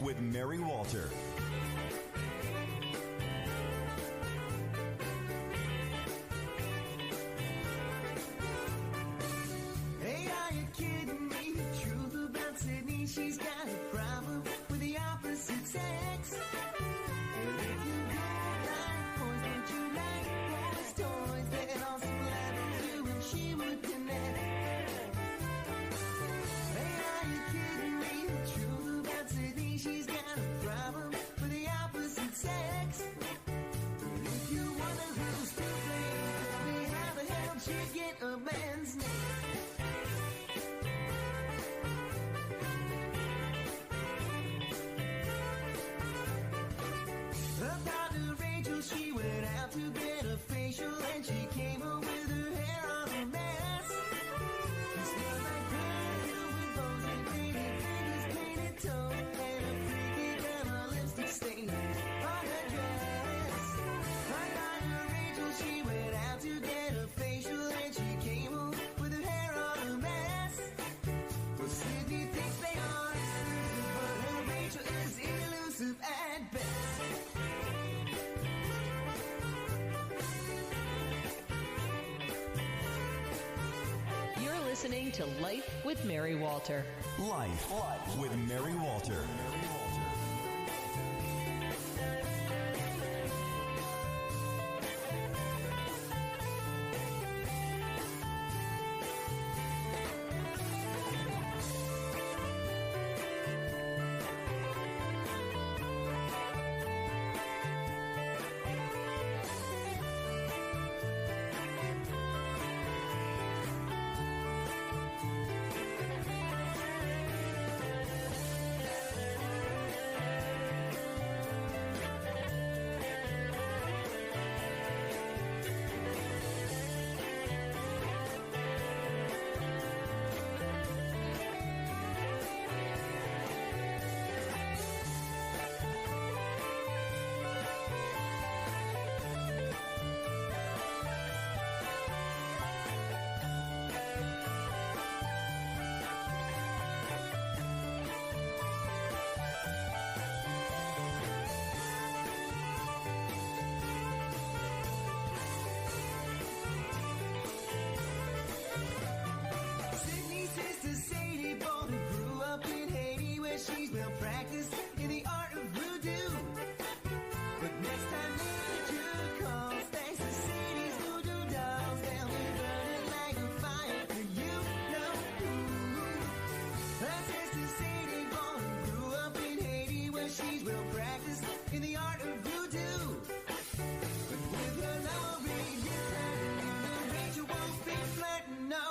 with Mary Walter. Hey, are you kidding me? The truth about Sydney, she's got a problem with the opposite sex. And if you don't like boys, don't you like boys' toys? Then also laugh at you and she would connect. Hey, are you kidding me? The truth about Sydney, she's got a problem with the opposite sex. And if you wonder who's to blame, tell me how the hell she get a man's name. Her partner Rachel, she went out to get a facial and she came home with her hair all a mess. She smelled like perfume with bones and painted fingers, painted toe, and a freaky grandma lipstick stain on her dress. Her partner Rachel, she went out to get a facial and she came home with her hair all a mess. Well, Sydney thinks they are exclusive, but her Rachel is elusive at best. You're listening to Life with Mary Walter. Life with Mary Walter. Sydney's sister Sadie both grew up in Haiti, where she's well practiced in the art of voodoo. But next time nature calls, thanks to Sadie's voodoo dolls, they'll be burning like a fire for you know who. Her sister Sadie both grew up in Haiti, where she's well practiced in the art of voodoo. But with her love returning, Rachel won't be flirting, no.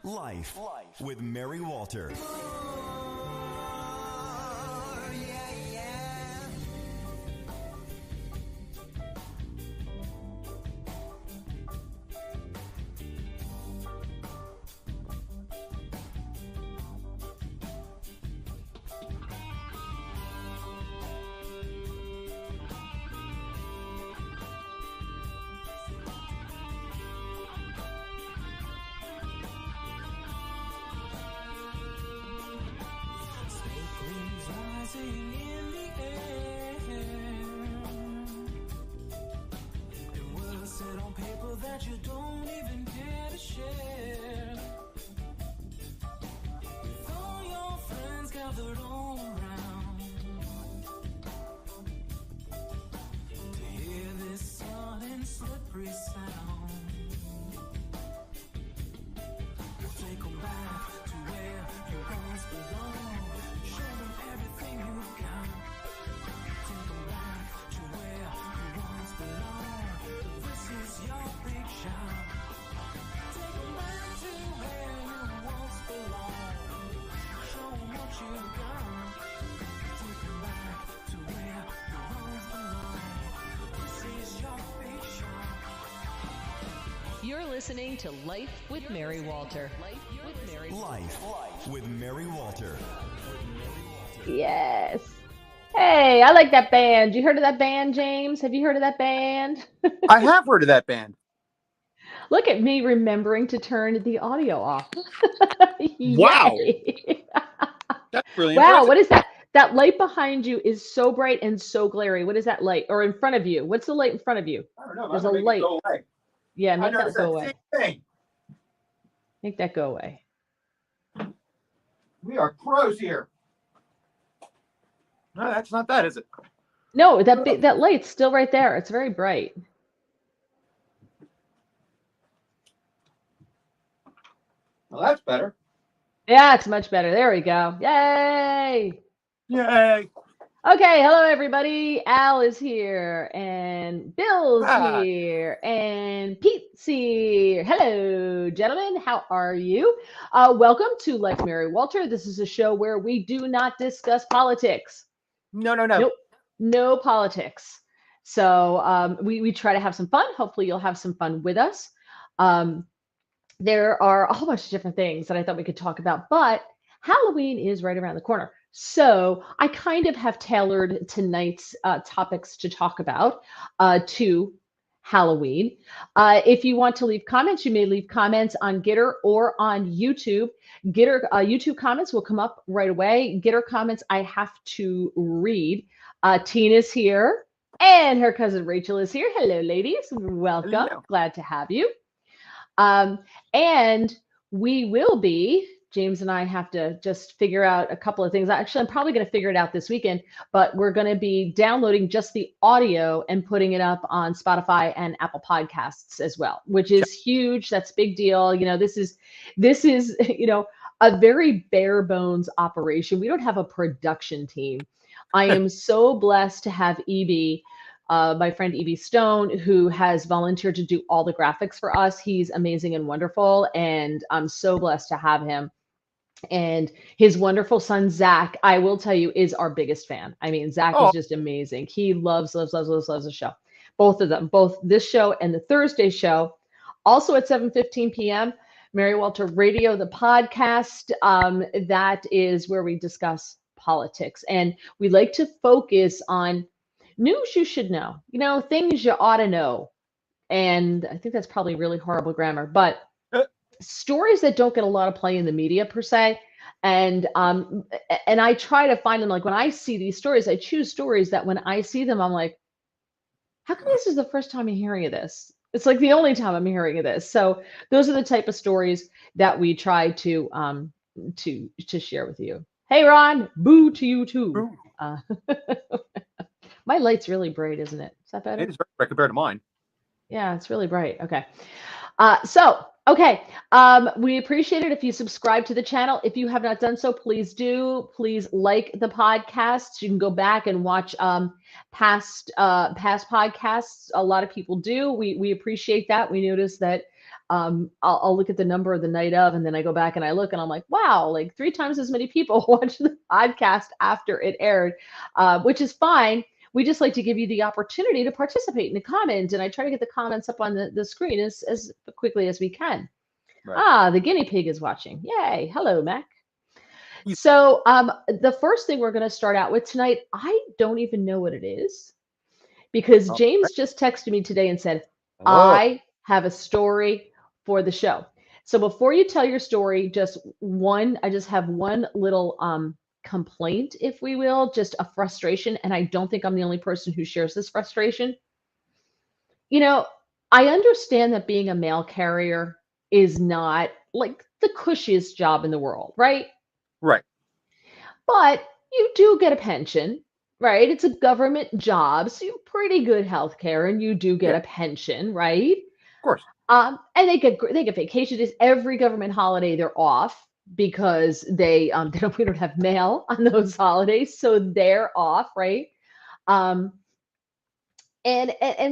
Life with Mary Walter. Oh, yeah, yeah. Smoke rings rising in the air, and words said on paper that you don't even care to share. With all your friends gathered all around to hear this sudden slippery sound. Take 'em back to where you once belonged. Show them everything you've got. Take 'em back to where you once belonged. This is your big shot. Take 'em back to where you once belonged. Show 'em what you got. Take 'em back to where you once belonged. This is your big shot. You're listening to Life with Mary Walter. Life with Mary Walter. Yes. Hey, I like that band. You heard of that band, James? Have you heard of that band? I have heard of that band. Look at me remembering to turn the audio off. Wow. Yay. That's really Wow, impressive. what is that? That light behind you is so bright and so glary. What is that light? Or in front of you? What's the light in front of you? I don't know. There's I'm a gonna make light. it go away. Yeah, I make that noticed go that away. same thing. Make that go away. We are pros here. No, that's not that, is it? No, that light's still right there. It's very bright. Well, that's better. Yeah, it's much better. There we go. Yay! Yay! Okay, hello everybody. Al is here, and Bill's Hi. here, and Pete's here. Hello, gentlemen. How are you? Welcome to Like Mary Walter. This is a show where we do not discuss politics. No. Nope, no politics. So we try to have some fun. Hopefully, you'll have some fun with us. There are a whole bunch of different things that I thought we could talk about, but Halloween is right around the corner. So I kind of have tailored tonight's topics to talk about to Halloween. If you want to leave comments, you may leave comments on Gitter or on YouTube. Gitter YouTube comments will come up right away. Gitter comments I have to read. Tina's here and her cousin Rachel is here. Hello, ladies. Welcome. Hello. Glad to have you. And we will be, James and I have to just figure out a couple of things. Actually, I'm probably going to figure it out this weekend, but we're going to be downloading just the audio and putting it up on Spotify and Apple Podcasts as well, which is huge. That's a big deal. You know, this is, you know, a very bare bones operation. We don't have a production team. I am so blessed to have EB, my friend E.B. Stone, who has volunteered to do all the graphics for us. He's amazing and wonderful, and I'm so blessed to have him. And his wonderful son, Zach, I will tell you, is our biggest fan. I mean, Zach is just amazing. He loves the show. Both of them, both this show and the Thursday show. Also at 7:15 p.m., Mary Walter Radio, the podcast. That is where we discuss politics. And we like to focus on news you should know, you know, things you ought to know. And I think that's probably really horrible grammar, but stories that don't get a lot of play in the media per se. And I try to find them, like when I see these stories, I choose stories that when I see them, I'm like, how come this is the first time I'm hearing of this? It's like the only time I'm hearing of this. So those are the type of stories that we try to share with you. Hey, Ron, boo to you too. My light's really bright, isn't it? Is that better? It is very bright compared to mine. Yeah, it's really bright. Okay. We appreciate it if you subscribe to the channel. If you have not done so, please do. Please like the podcasts. You can go back and watch past podcasts. A lot of people do. We appreciate that. We notice that I'll look at the number of the night of, and then I go back and I look and I'm like, wow, like 3 times as many people watched the podcast after it aired, which is fine. We just like to give you the opportunity to participate in the comments, and I try to get the comments up on the screen as quickly as we can. Right. The guinea pig is watching. Yay. Hello, Mac. So the first thing we're going to start out with tonight, I don't even know what it is, because James just texted me today and said, I have a story for the show. So before you tell your story, I just have one little complaint, if we will, just a frustration. And I don't think I'm the only person who shares this frustration. You know, I understand that being a mail carrier is not like the cushiest job in the world, right? Right. But you do get a pension, right? It's a government job, so you have pretty good health care, and you do get a pension, right? Of course. And they get vacation days. Every government holiday they're off, because we don't have mail on those holidays, so they're off, right? And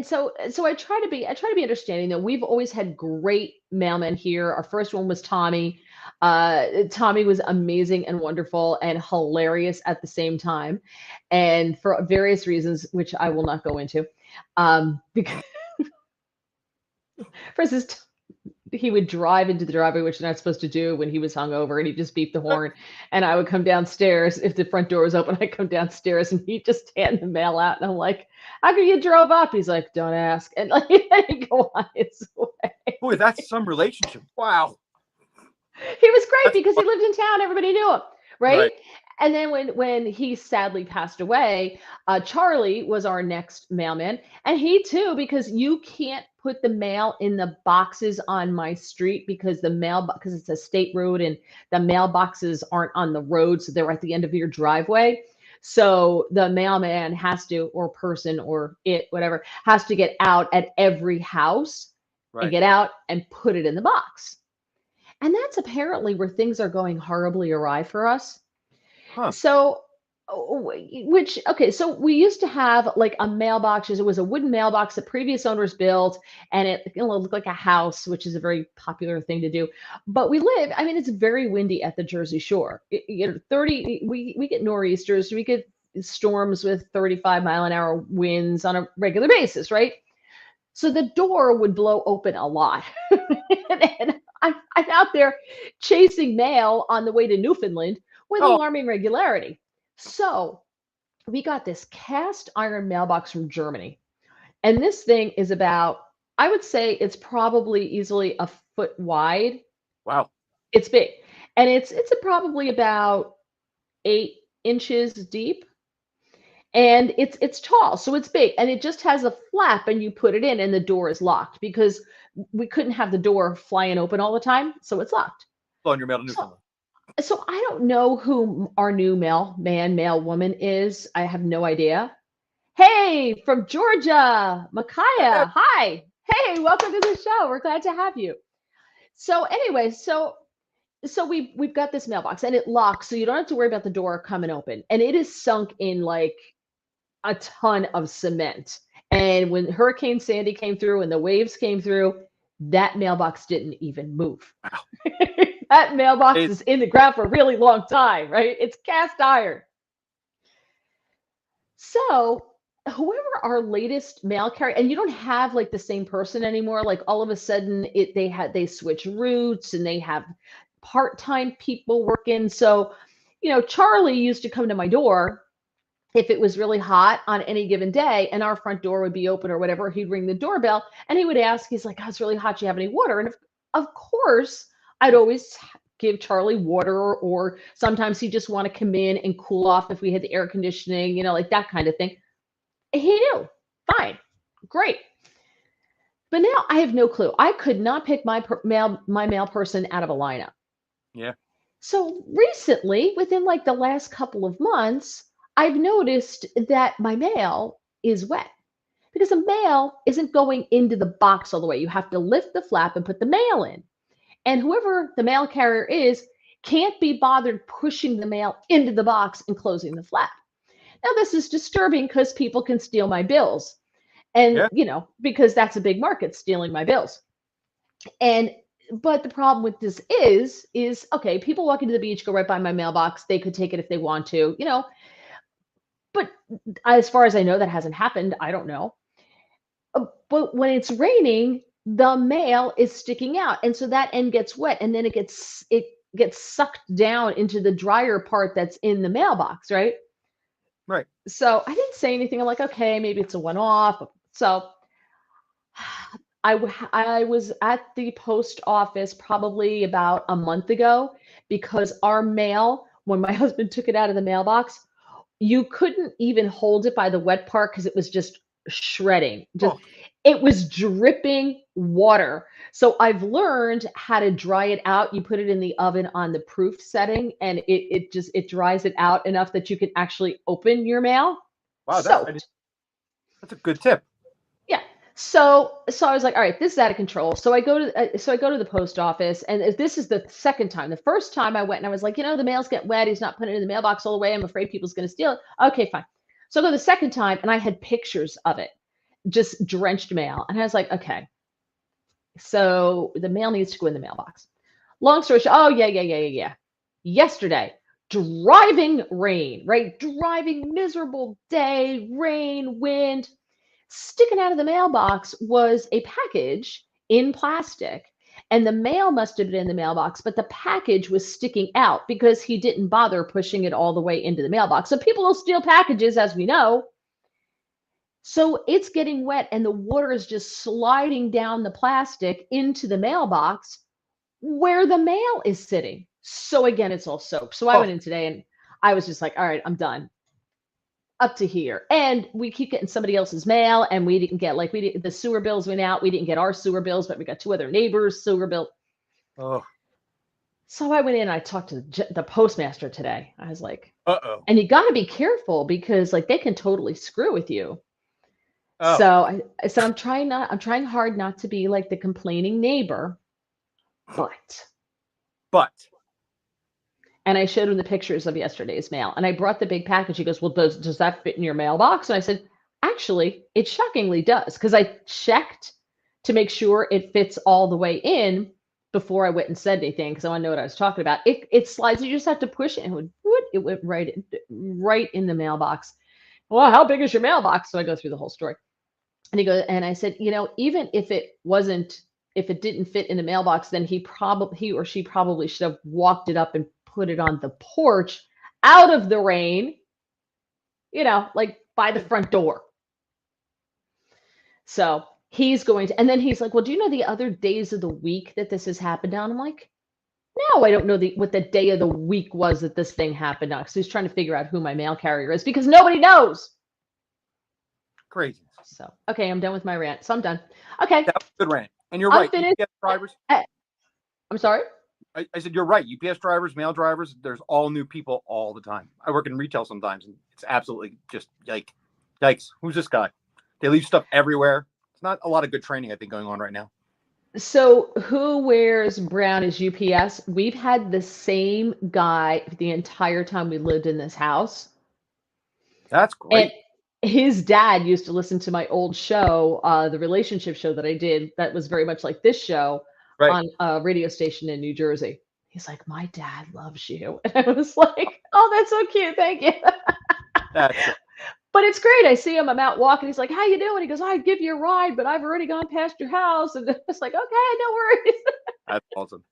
so I try to be understanding that we've always had great mailmen here. Our first one was Tommy. Tommy was amazing and wonderful and hilarious at the same time, and for various reasons, which I will not go into. Because for instance, he would drive into the driveway, which you're not supposed to do, when he was hungover, and he'd just beep the horn. And I would come downstairs. If the front door was open, I'd come downstairs and he'd just hand the mail out. And I'm like, how come you drove up? He's like, don't ask. And like, he'd go on his way. Boy, that's some relationship. Wow. He was great because he lived in town. Everybody knew him. Right. And then when he sadly passed away, Charlie was our next mailman, and he too, because you can't put the mail in the boxes on my street because because it's a state road and the mailboxes aren't on the road, so they're at the end of your driveway. So the mailman has to, or person, or it, whatever, has to get out at every house and Right. get out and put it in the box. And that's apparently where things are going horribly awry for us. Huh. So, okay, so we used to have like a mailbox. It was a wooden mailbox that previous owners built, and it looked like a house, which is a very popular thing to do. But I mean, it's very windy at the Jersey Shore. 30, we get nor'easters, we get storms with 35-mile-an-hour winds on a regular basis, right? So the door would blow open a lot. And I'm out there chasing mail on the way to Newfoundland with Oh. alarming regularity. So we got this cast iron mailbox from Germany. And this thing is about, I would say it's probably easily a foot wide. Wow. It's big. And it's probably about 8 inches deep. And it's tall, so it's big. And it just has a flap and you put it in and the door is locked because we couldn't have the door flying open all the time. So it's locked. On your mail to Newfoundland. So I don't know who our new mail woman is. I have no idea. Hey, from Georgia, Micaiah. Hi. Hey, welcome to the show. We're glad to have you. So anyway, so we've got this mailbox and it locks, so you don't have to worry about the door coming open. And it is sunk in like a ton of cement. And when Hurricane Sandy came through and the waves came through, that mailbox didn't even move. Wow. That mailbox is in the ground for a really long time, right? It's cast iron. So whoever our latest mail carrier, and you don't have like the same person anymore. Like all of a sudden they switch routes and they have part-time people working. So, Charlie used to come to my door if it was really hot on any given day and our front door would be open or whatever. He'd ring the doorbell and he would ask, he's like, "Oh, it's really hot. Do you have any water?" And of course, I'd always give Charlie water, or sometimes he'd just want to come in and cool off if we had the air conditioning, like that kind of thing. He knew. Fine. Great. But now I have no clue. I could not pick my mail person out of a lineup. Yeah. So recently, within like the last couple of months, I've noticed that my mail is wet because the mail isn't going into the box all the way. You have to lift the flap and put the mail in. And whoever the mail carrier is can't be bothered pushing the mail into the box and closing the flap. Now, this is disturbing because people can steal my bills. And, because that's a big market, stealing my bills. But the problem with this is okay, people walking to the beach go right by my mailbox. They could take it if they want to, But as far as I know, that hasn't happened. I don't know. But when it's raining, the mail is sticking out. And so that end gets wet and then it gets sucked down into the drier part that's in the mailbox, right? Right. So I didn't say anything. I'm like, okay, maybe it's a one-off. So I was at the post office probably about a month ago because our mail, when my husband took it out of the mailbox, you couldn't even hold it by the wet part because it was just shredding. It was dripping water. So I've learned how to dry it out. You put it in the oven on the proof setting and it dries it out enough that you can actually open your mail. Wow, that's a good tip. Yeah. So I was like, all right, this is out of control. So I go to the post office, and this is the second time. The first time I went and I was like, the mail's getting wet. He's not putting it in the mailbox all the way. I'm afraid people's going to steal it. Okay, fine. So I go the second time and I had pictures of it, just drenched mail. And I was like, okay, so the mail needs to go in the mailbox. Long story short, oh yeah. Yesterday, driving rain, right? Driving miserable day, rain, wind. Sticking out of the mailbox was a package in plastic, and the mail must have been in the mailbox, but the package was sticking out because he didn't bother pushing it all the way into the mailbox. So people will steal packages, as we know. So it's getting wet and the water is just sliding down the plastic into the mailbox where the mail is sitting. So again, it's all soaked. So I went in today and I was just like, all right, I'm done. Up to here. And we keep getting somebody else's mail, and we didn't get the sewer bills went out. We didn't get our sewer bills, but we got 2 other neighbors' sewer bill. Oh, So I went in and I talked to the postmaster today. I was like, uh-oh. and you got to be careful because like they can totally screw with you. Oh, So I said, I'm trying hard not to be like the complaining neighbor, but and I showed him the pictures of yesterday's mail, and I brought the big package. He goes, well, does that fit in your mailbox? And I said, actually, it shockingly does, because I checked to make sure it fits all the way in before I went and said anything, because I want to know what I was talking about. It slides. You just have to push it, and it went right in the mailbox. Well, how big is your mailbox? So I go through the whole story. And he goes, and I said, even if it didn't fit in the mailbox, then he or she probably should have walked it up and put it on the porch out of the rain, like by the front door. So he's going to, and then he's like, well, do you know the other days of the week that this has happened on? I'm like, no, I don't know what the day of the week was that this thing happened on. So he's trying to figure out who my mail carrier is because nobody knows. crazy. So, okay, I'm done with my rant. So I'm done. Okay. That was a good rant. And you're I'm right. finished. UPS drivers. I'm sorry? I said, you're right. UPS drivers, mail drivers, there's all new people all the time. I work in retail sometimes, and it's absolutely just like, yikes. Who's this guy? They leave stuff everywhere. It's not a lot of good training, I think, going on right now. So who wears brown as UPS? We've had the same guy the entire time we lived in this house. That's great. And his dad used to listen to my old show, the relationship show that I did that was very much like this show. Right. On a radio station in New Jersey. He's like, my dad loves you. And I was like, oh, that's so cute. Thank you. But it's great. I see him. I'm out walking. He's like, how you doing? He goes, I'd give you a ride, but I've already gone past your house. And it's like, okay, no worries. That's awesome.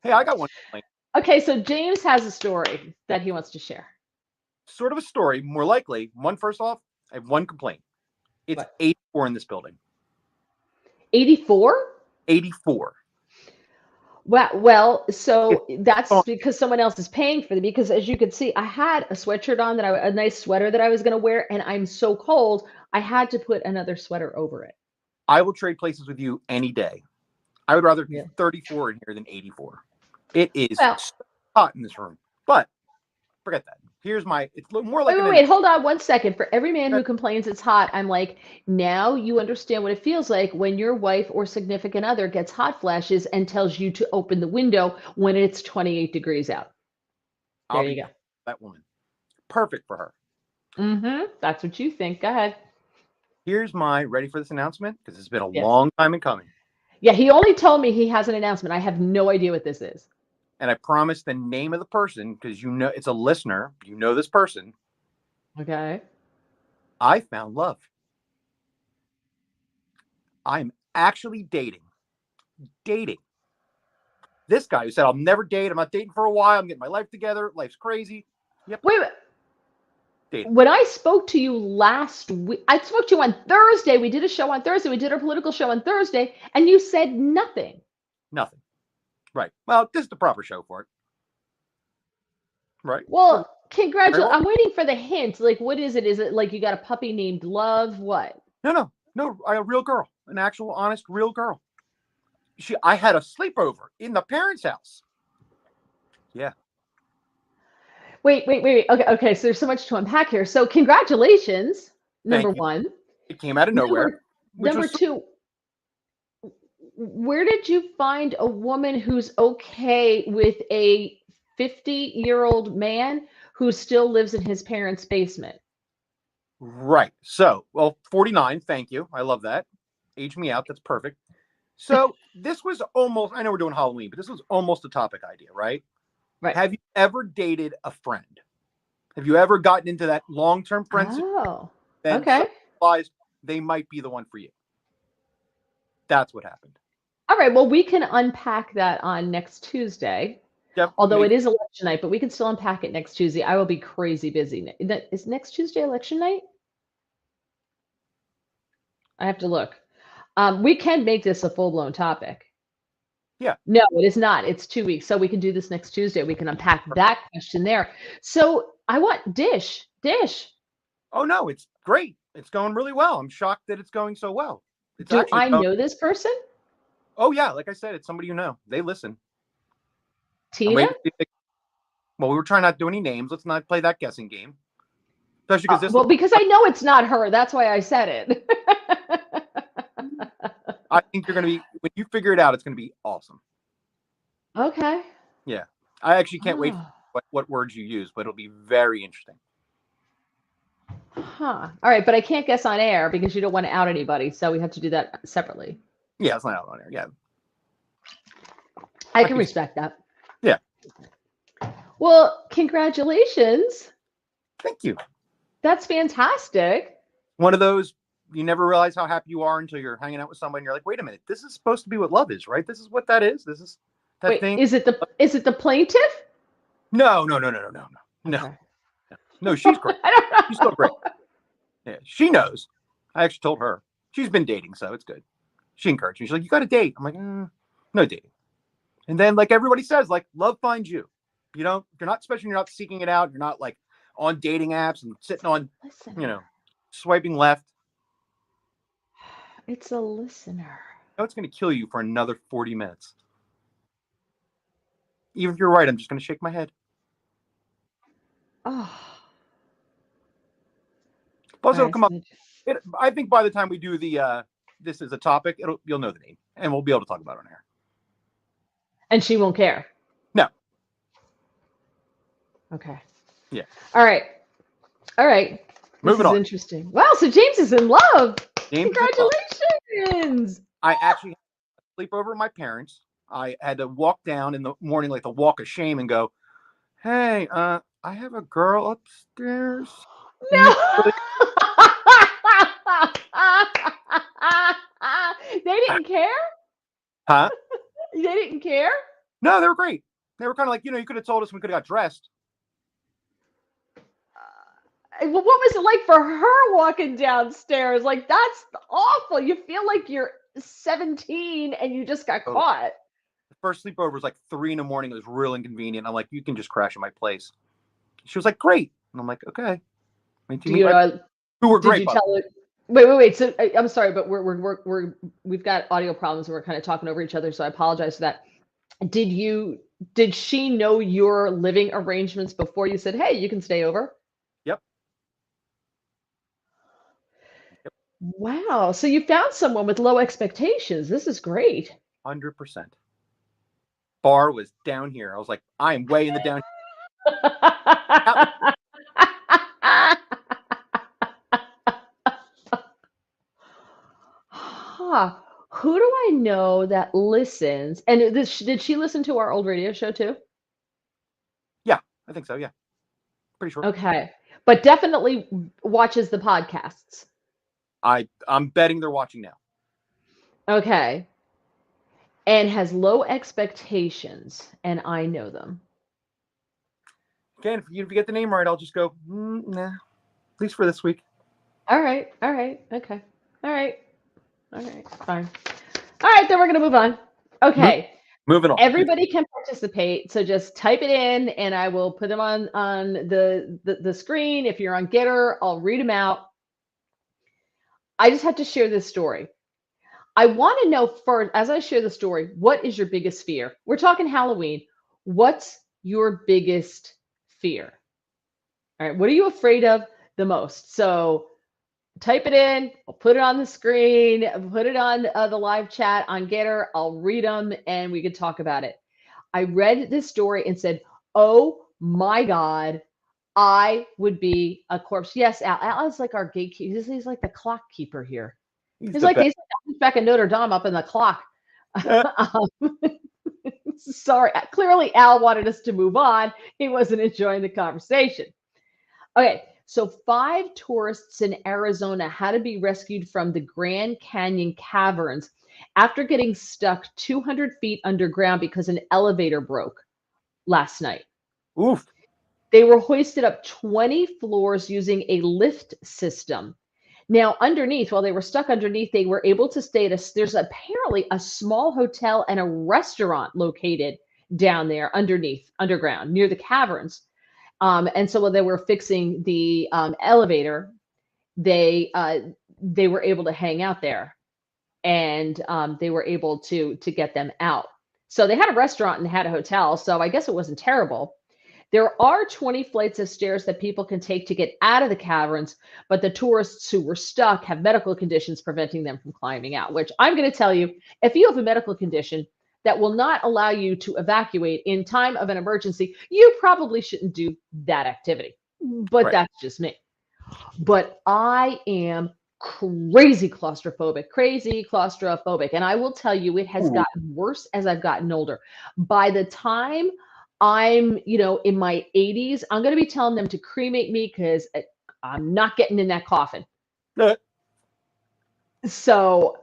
Hey, I got one complaint. Okay, so James has a story that he wants to share. Sort of a story. More likely, first off, I have one complaint. It's What? 84 in this building. 84? 84. Well, so that's because someone else is paying for them. Because as you can see, I had a sweatshirt on a nice sweater that I was going to wear, and I'm so cold, I had to put another sweater over it. I will trade places with you any day. I would rather be 34 in here than 84. It is so hot in this room, but forget that. Here's it's more like wait, hold on 1 second. For every man who complains it's hot, I'm like, now you understand what it feels like when your wife or significant other gets hot flashes and tells you to open the window when it's 28 degrees out. There you go. That woman. Perfect for her. Mm-hmm. That's what you think. Go ahead. Here's ready for this announcement? Because it's been a long time in coming. Yeah, he only told me he has an announcement. I have no idea what this is. And I promise the name of the person, because it's a listener. You know this person. Okay. I found love. I'm actually dating this guy who said, I'll never date. I'm not dating for a while. I'm getting my life together. Life's crazy. Yep. Wait. When I spoke to you last week, I spoke to you on Thursday. We did a show on Thursday. We did our political show on Thursday, and you said nothing. Nothing. Right. Well, this is the proper show for it. Right. Well, congratulations. I'm waiting for the hint. Like, what is it? Is it like you got a puppy named Love? What? No. A real girl. An actual, honest, real girl. I had a sleepover in the parents' house. Yeah. Wait. Okay. So there's so much to unpack here. So congratulations, number one. It came out of nowhere. Number two, where did you find a woman who's okay with a 50-year-old man who still lives in his parents' basement? Right. So, 49. Thank you. I love that. Age me out. That's perfect. So this was almost, I know we're doing Halloween, but this was almost a topic idea, right? Right. Have you ever dated a friend? Have you ever gotten into that long-term friendship? Oh, then okay. Realized they might be the one for you. That's what happened. All right. Well, we can unpack that on next Tuesday. Yep. Although it is election night, but we can still unpack it next Tuesday. I will be crazy busy. Is next Tuesday election night? I have to look. We can make this a full-blown topic. Yeah. No, it is not. It's 2 weeks. So we can do this next Tuesday. We can unpack that question there. So I want Dish. Oh no, it's great. It's going really well. I'm shocked that it's going so well. It's Do actually I know this person? Oh yeah, like I said, it's somebody you know. They listen. I'm Tina? waiting to see if they- Well, we were trying not to do any names. Let's not play that guessing game. Especially because this. Well, because I know it's not her. That's why I said it. I think you're gonna be when you figure it out. It's gonna be awesome. Okay. Yeah, I actually can't wait Oh. for what words you use, but it'll be very interesting. Huh. All right, but I can't guess on air because you don't want to out anybody, so we have to do that separately. Yeah, it's not out on there. Yeah, I can can- respect that. Yeah. Well, congratulations. thank you. That's fantastic. One of those you never realize how happy you are until you're hanging out with somebody and you're like, wait a minute, this is supposed to be what love is, right? This is what that is. This is that Wait, thing. is it the plaintiff? No. Okay. No, she's great. I don't know. She's still great. Yeah, she knows. I actually told her. She's been dating, so it's good. She encouraged me. She's like, you got to date. I'm like, no dating. And then, like everybody says, like, love finds you. You know, you're not, especially when you're not seeking it out. You're not like on dating apps and sitting on, Listener. swiping left. It's a listener. No, it's going to kill you for another 40 minutes. Even if you're right, I'm just going to shake my head. Oh. Plus, All it'll come up. right, I think by the time we do the this is a topic, you'll know the name, and we'll be able to talk about it on air. and she won't care. No. Okay. Yeah. All right. This Moving is on. Interesting. Wow. So James is in love. James is in love. Congratulations. I actually had to sleep over at my parents. I had to walk down in the morning, like the walk of shame, and go, "Hey, I have a girl upstairs." No. They didn't care? Huh? They didn't care? No, they were great. They were kind of like, you could have told us we could have got dressed. Well, what was it like for her walking downstairs? Like, that's awful. You feel like you're 17 and you just got Oh. caught. The first sleepover was like 3 a.m. It was real inconvenient. I'm like, you can just crash at my place. She was like, great. And I'm like, okay. Do you know, Who were did great. you by the tell it? Wait. So I'm sorry, but we've got audio problems and we're kind of talking over each other. So I apologize for that. Did she know your living arrangements before you said, hey, you can stay over? Yep. Wow. So you found someone with low expectations. This is great. 100%. Bar was down here. I was like, I am way in the down. Huh. Who do I know that listens? And did she listen to our old radio show too? I think so. Yeah. Pretty sure. Okay. But definitely watches the podcasts. I'm betting they're watching now. Okay. And has low expectations, and I know them. Again, if you get the name right, I'll just go, nah. At least for this week. All right. Okay. All right. Fine. All right, then we're gonna move on. Okay. Moving on. Everybody can participate, so just type it in, and I will put them on the screen. If you're on Getter, I'll read them out. I just have to share this story. I want to know first, as I share the story, what is your biggest fear? We're talking Halloween. What's your biggest fear? All right, what are you afraid of the most? So type it in. I'll put it on the screen. Put it on the live chat on Getter. I'll read them, and we could talk about it. I read this story and said, "Oh my God, I would be a corpse." Yes, Al is like our gatekeeper. He's like the clock keeper here. He's like the back in Notre Dame up in the clock. Sorry, clearly Al wanted us to move on. He wasn't enjoying the conversation. Okay, so 5 tourists in Arizona had to be rescued from the Grand Canyon caverns after getting stuck 200 feet underground because an elevator broke last night. Oof. They were hoisted up 20 floors using a lift system. Now, underneath, while they were stuck underneath, they were able to stay at there's apparently a small hotel and a restaurant located down there underground, near the caverns. And so when they were fixing the elevator, they were able to hang out there, and they were able to get them out. So they had a restaurant and had a hotel. So I guess it wasn't terrible. There are 20 flights of stairs that people can take to get out of the caverns, but the tourists who were stuck have medical conditions preventing them from climbing out, which I'm going to tell you, if you have a medical condition that will not allow you to evacuate in time of an emergency, you probably shouldn't do that activity. But Right. that's just me. But I am crazy claustrophobic. And I will tell you, it has Ooh. gotten worse as I've gotten older. By the time I'm, in my 80s, I'm going to be telling them to cremate me because I'm not getting in that coffin. Uh, So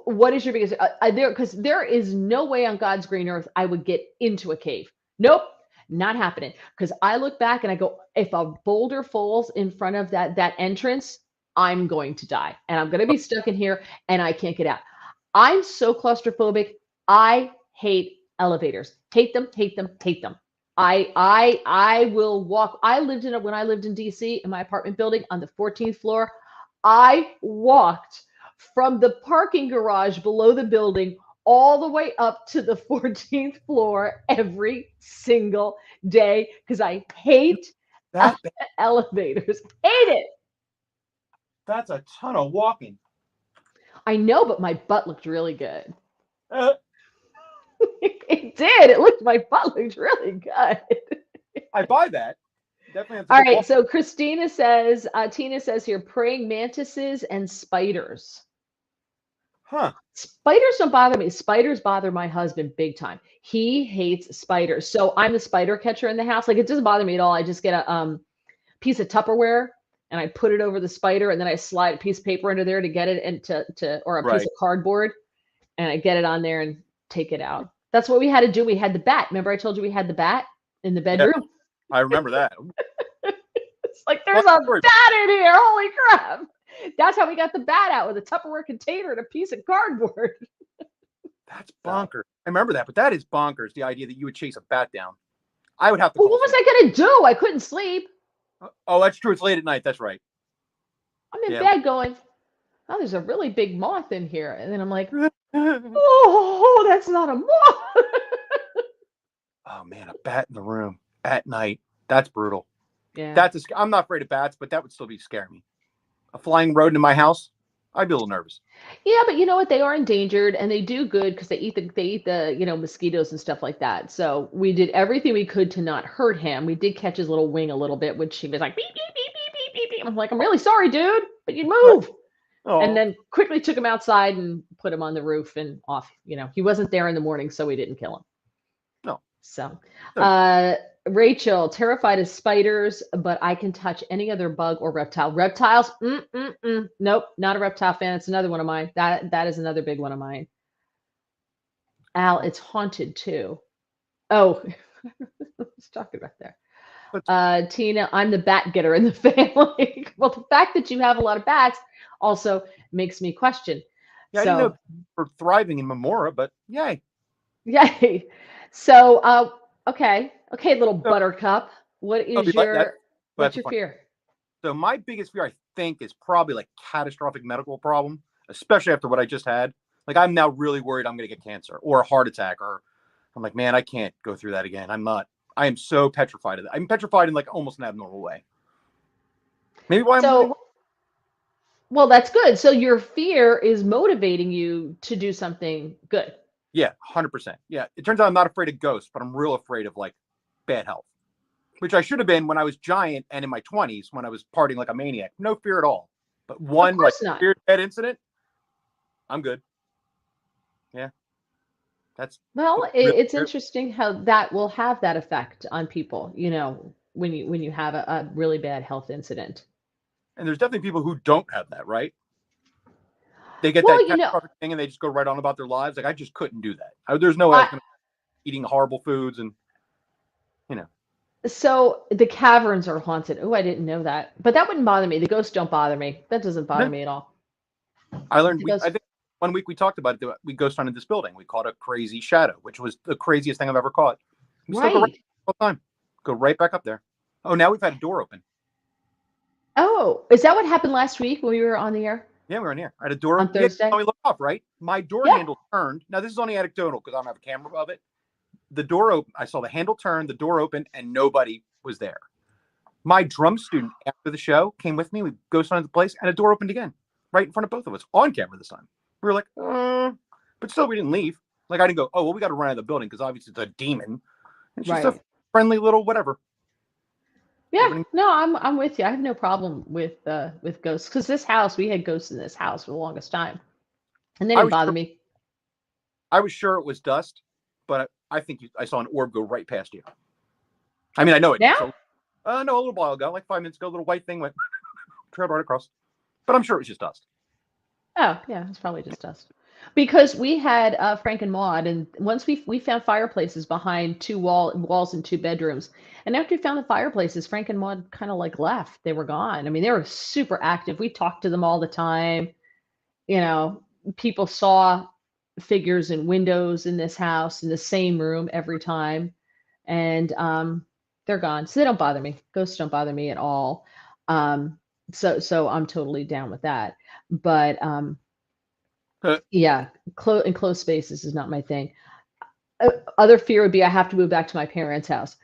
what is your biggest, because there is no way on God's green earth I would get into a cave. Nope, not happening. Because I look back and I go, if a boulder falls in front of that entrance, I'm going to die. And I'm going to be stuck in here and I can't get out. I'm so claustrophobic. I hate elevators. Hate them, hate them, hate them. I will walk. When I lived in DC in my apartment building on the 14th floor, I walked from the parking garage below the building all the way up to the 14th floor every single day because I hate that elevators. Hate it. that's a ton of walking. I know, but my butt looked really good. Uh, It did. My butt looked really good. I buy that. Definitely. Have to All go right. walk- So Tina says here, praying mantises and spiders. Huh. Spiders don't bother me. Spiders bother my husband big time. He hates spiders. So I'm the spider catcher in the house. Like, it doesn't bother me at all. I just get a piece of Tupperware and I put it over the spider, and then I slide a piece of paper under there to get it into or a piece Right. of cardboard, and I get it on there and take it out. That's what we had to do. We had the bat. Remember I told you we had the bat in the bedroom? I remember that. It's like, there's a Sorry. bat in here. Holy crap. That's how we got the bat out, with a Tupperware container and a piece of cardboard. That's bonkers. I remember that, but that is bonkers. The idea that you would chase a bat down. I would have to. Well, call what was I going to do? I couldn't sleep. Oh, that's true. It's late at night. That's right. I'm in Yeah. bed going, oh, there's a really big moth in here. And then I'm like, oh, that's not a moth. Oh man, a bat in the room at night. That's brutal. Yeah. I'm not afraid of bats, but that would still be scare me. A flying rodent in my house, I'd be a little nervous. Yeah, but you know what? They are endangered and they do good because they eat the mosquitoes and stuff like that. So we did everything we could to not hurt him. We did catch his little wing a little bit, which he was like beep beep beep beep beep beep beep. I'm like, I'm really sorry, dude, but you move. Oh, And then quickly took him outside and put him on the roof and off. He wasn't there in the morning, so we didn't kill him. No. So, No. Rachel, terrified of spiders, but I can touch any other bug or reptile. Reptiles? Nope, not a reptile fan. It's another one of mine. That is another big one of mine. Al, it's haunted too. Oh, let's talk about there. Tina, I'm the bat getter in the family. Well, the fact that you have a lot of bats also makes me question. yeah, I didn't know we're thriving in Memora, but yay. Yay. So, okay, little buttercup. What is but what's that's your fine. fear? So my biggest fear, I think, is probably like catastrophic medical problem, especially after what I just had. Like, I'm now really worried I'm going to get cancer or a heart attack, or I'm like, man, I can't go through that again. I am so petrified of that. I'm petrified in like almost an abnormal way. Maybe why I'm Well, that's good. So your fear is motivating you to do something good. Yeah, 100%. Yeah, it turns out I'm not afraid of ghosts, but I'm real afraid of like bad health, which I should have been when I was giant and in my 20s when I was partying like a maniac. No fear at all. But one like course not. fear dead incident, I'm good. Yeah, that's Well, Really it's fair. interesting how that will have that effect on people, when you have a really bad health incident. and there's definitely people who don't have that, right? They get Well, that catastrophic thing and they just go right on about their lives. Like, I just couldn't do that. There's no way I was gonna eating horrible foods and So the caverns are haunted. Oh, I didn't know that. But that wouldn't bother me. The ghosts don't bother me. That doesn't bother No. me at all. I learned. Because- I think 1 week we talked about it. We ghost hunted this building. We caught a crazy shadow, which was the craziest thing I've ever caught. We still go Right. all the time. Go right back up there. Oh, now we've had a door open. Oh, is that what happened last week when we were on the air Yeah, we're in here. I had a door on open. Thursday? Yeah, we look off, right? My door Yeah. handle turned. Now this is only anecdotal because I don't have a camera of it. The door open. I saw the handle turn, the door open, and nobody was there. My drum student after the show came with me. We ghost hunted the place, and a door opened again, right in front of both of us, on camera this time. We were like, but still, we didn't leave. Like I didn't go, oh well, we got to run out of the building because obviously it's a demon. It's just Right. a friendly little whatever. Yeah, no, I'm with you. I have no problem with ghosts because this house we had ghosts in this house for the longest time, and they I didn't was bother sure- me. I was sure it was dust, but I think I saw an orb go right past you. I mean, I know it. Now? So, no, a little while ago, like 5 minutes ago, a little white thing went trailed right across. But I'm sure it was just dust. Oh, yeah, it's probably just us. Because we had Frank and Maud, and once we found fireplaces behind two walls and two bedrooms, and after we found the fireplaces, Frank and Maud kind of like left. They were gone. I mean, they were super active. We talked to them all the time. You know, people saw figures in windows in this house in the same room every time, and they're gone. So they don't bother me. Ghosts don't bother me at all. So I'm totally down with that. But yeah, enclosed spaces is not my thing. Other fear would be I have to move back to my parents' house.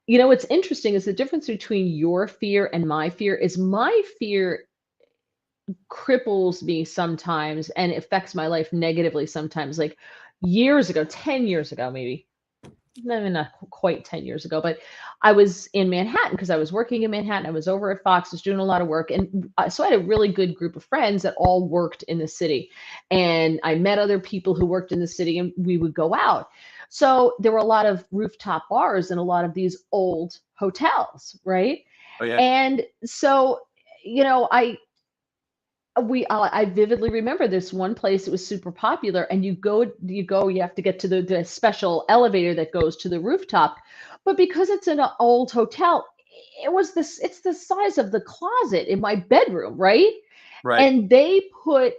You know, what's interesting is the difference between your fear and my fear is my fear cripples me sometimes and affects my life negatively sometimes. Like years ago, 10 years ago, maybe. No, not quite 10 years ago, but I was in Manhattan because I was working in Manhattan. I was over at Fox, was doing a lot of work. And so I had a really good group of friends that all worked in the city. And I met other people who worked in the city and we would go out. So there were a lot of rooftop bars and a lot of these old hotels, right? Oh yeah. And so, you know, I vividly remember this one place that was super popular, and you have to get to the special elevator that goes to the rooftop. But because it's in an old hotel, it's the size of the closet in my bedroom, right? Right. And they put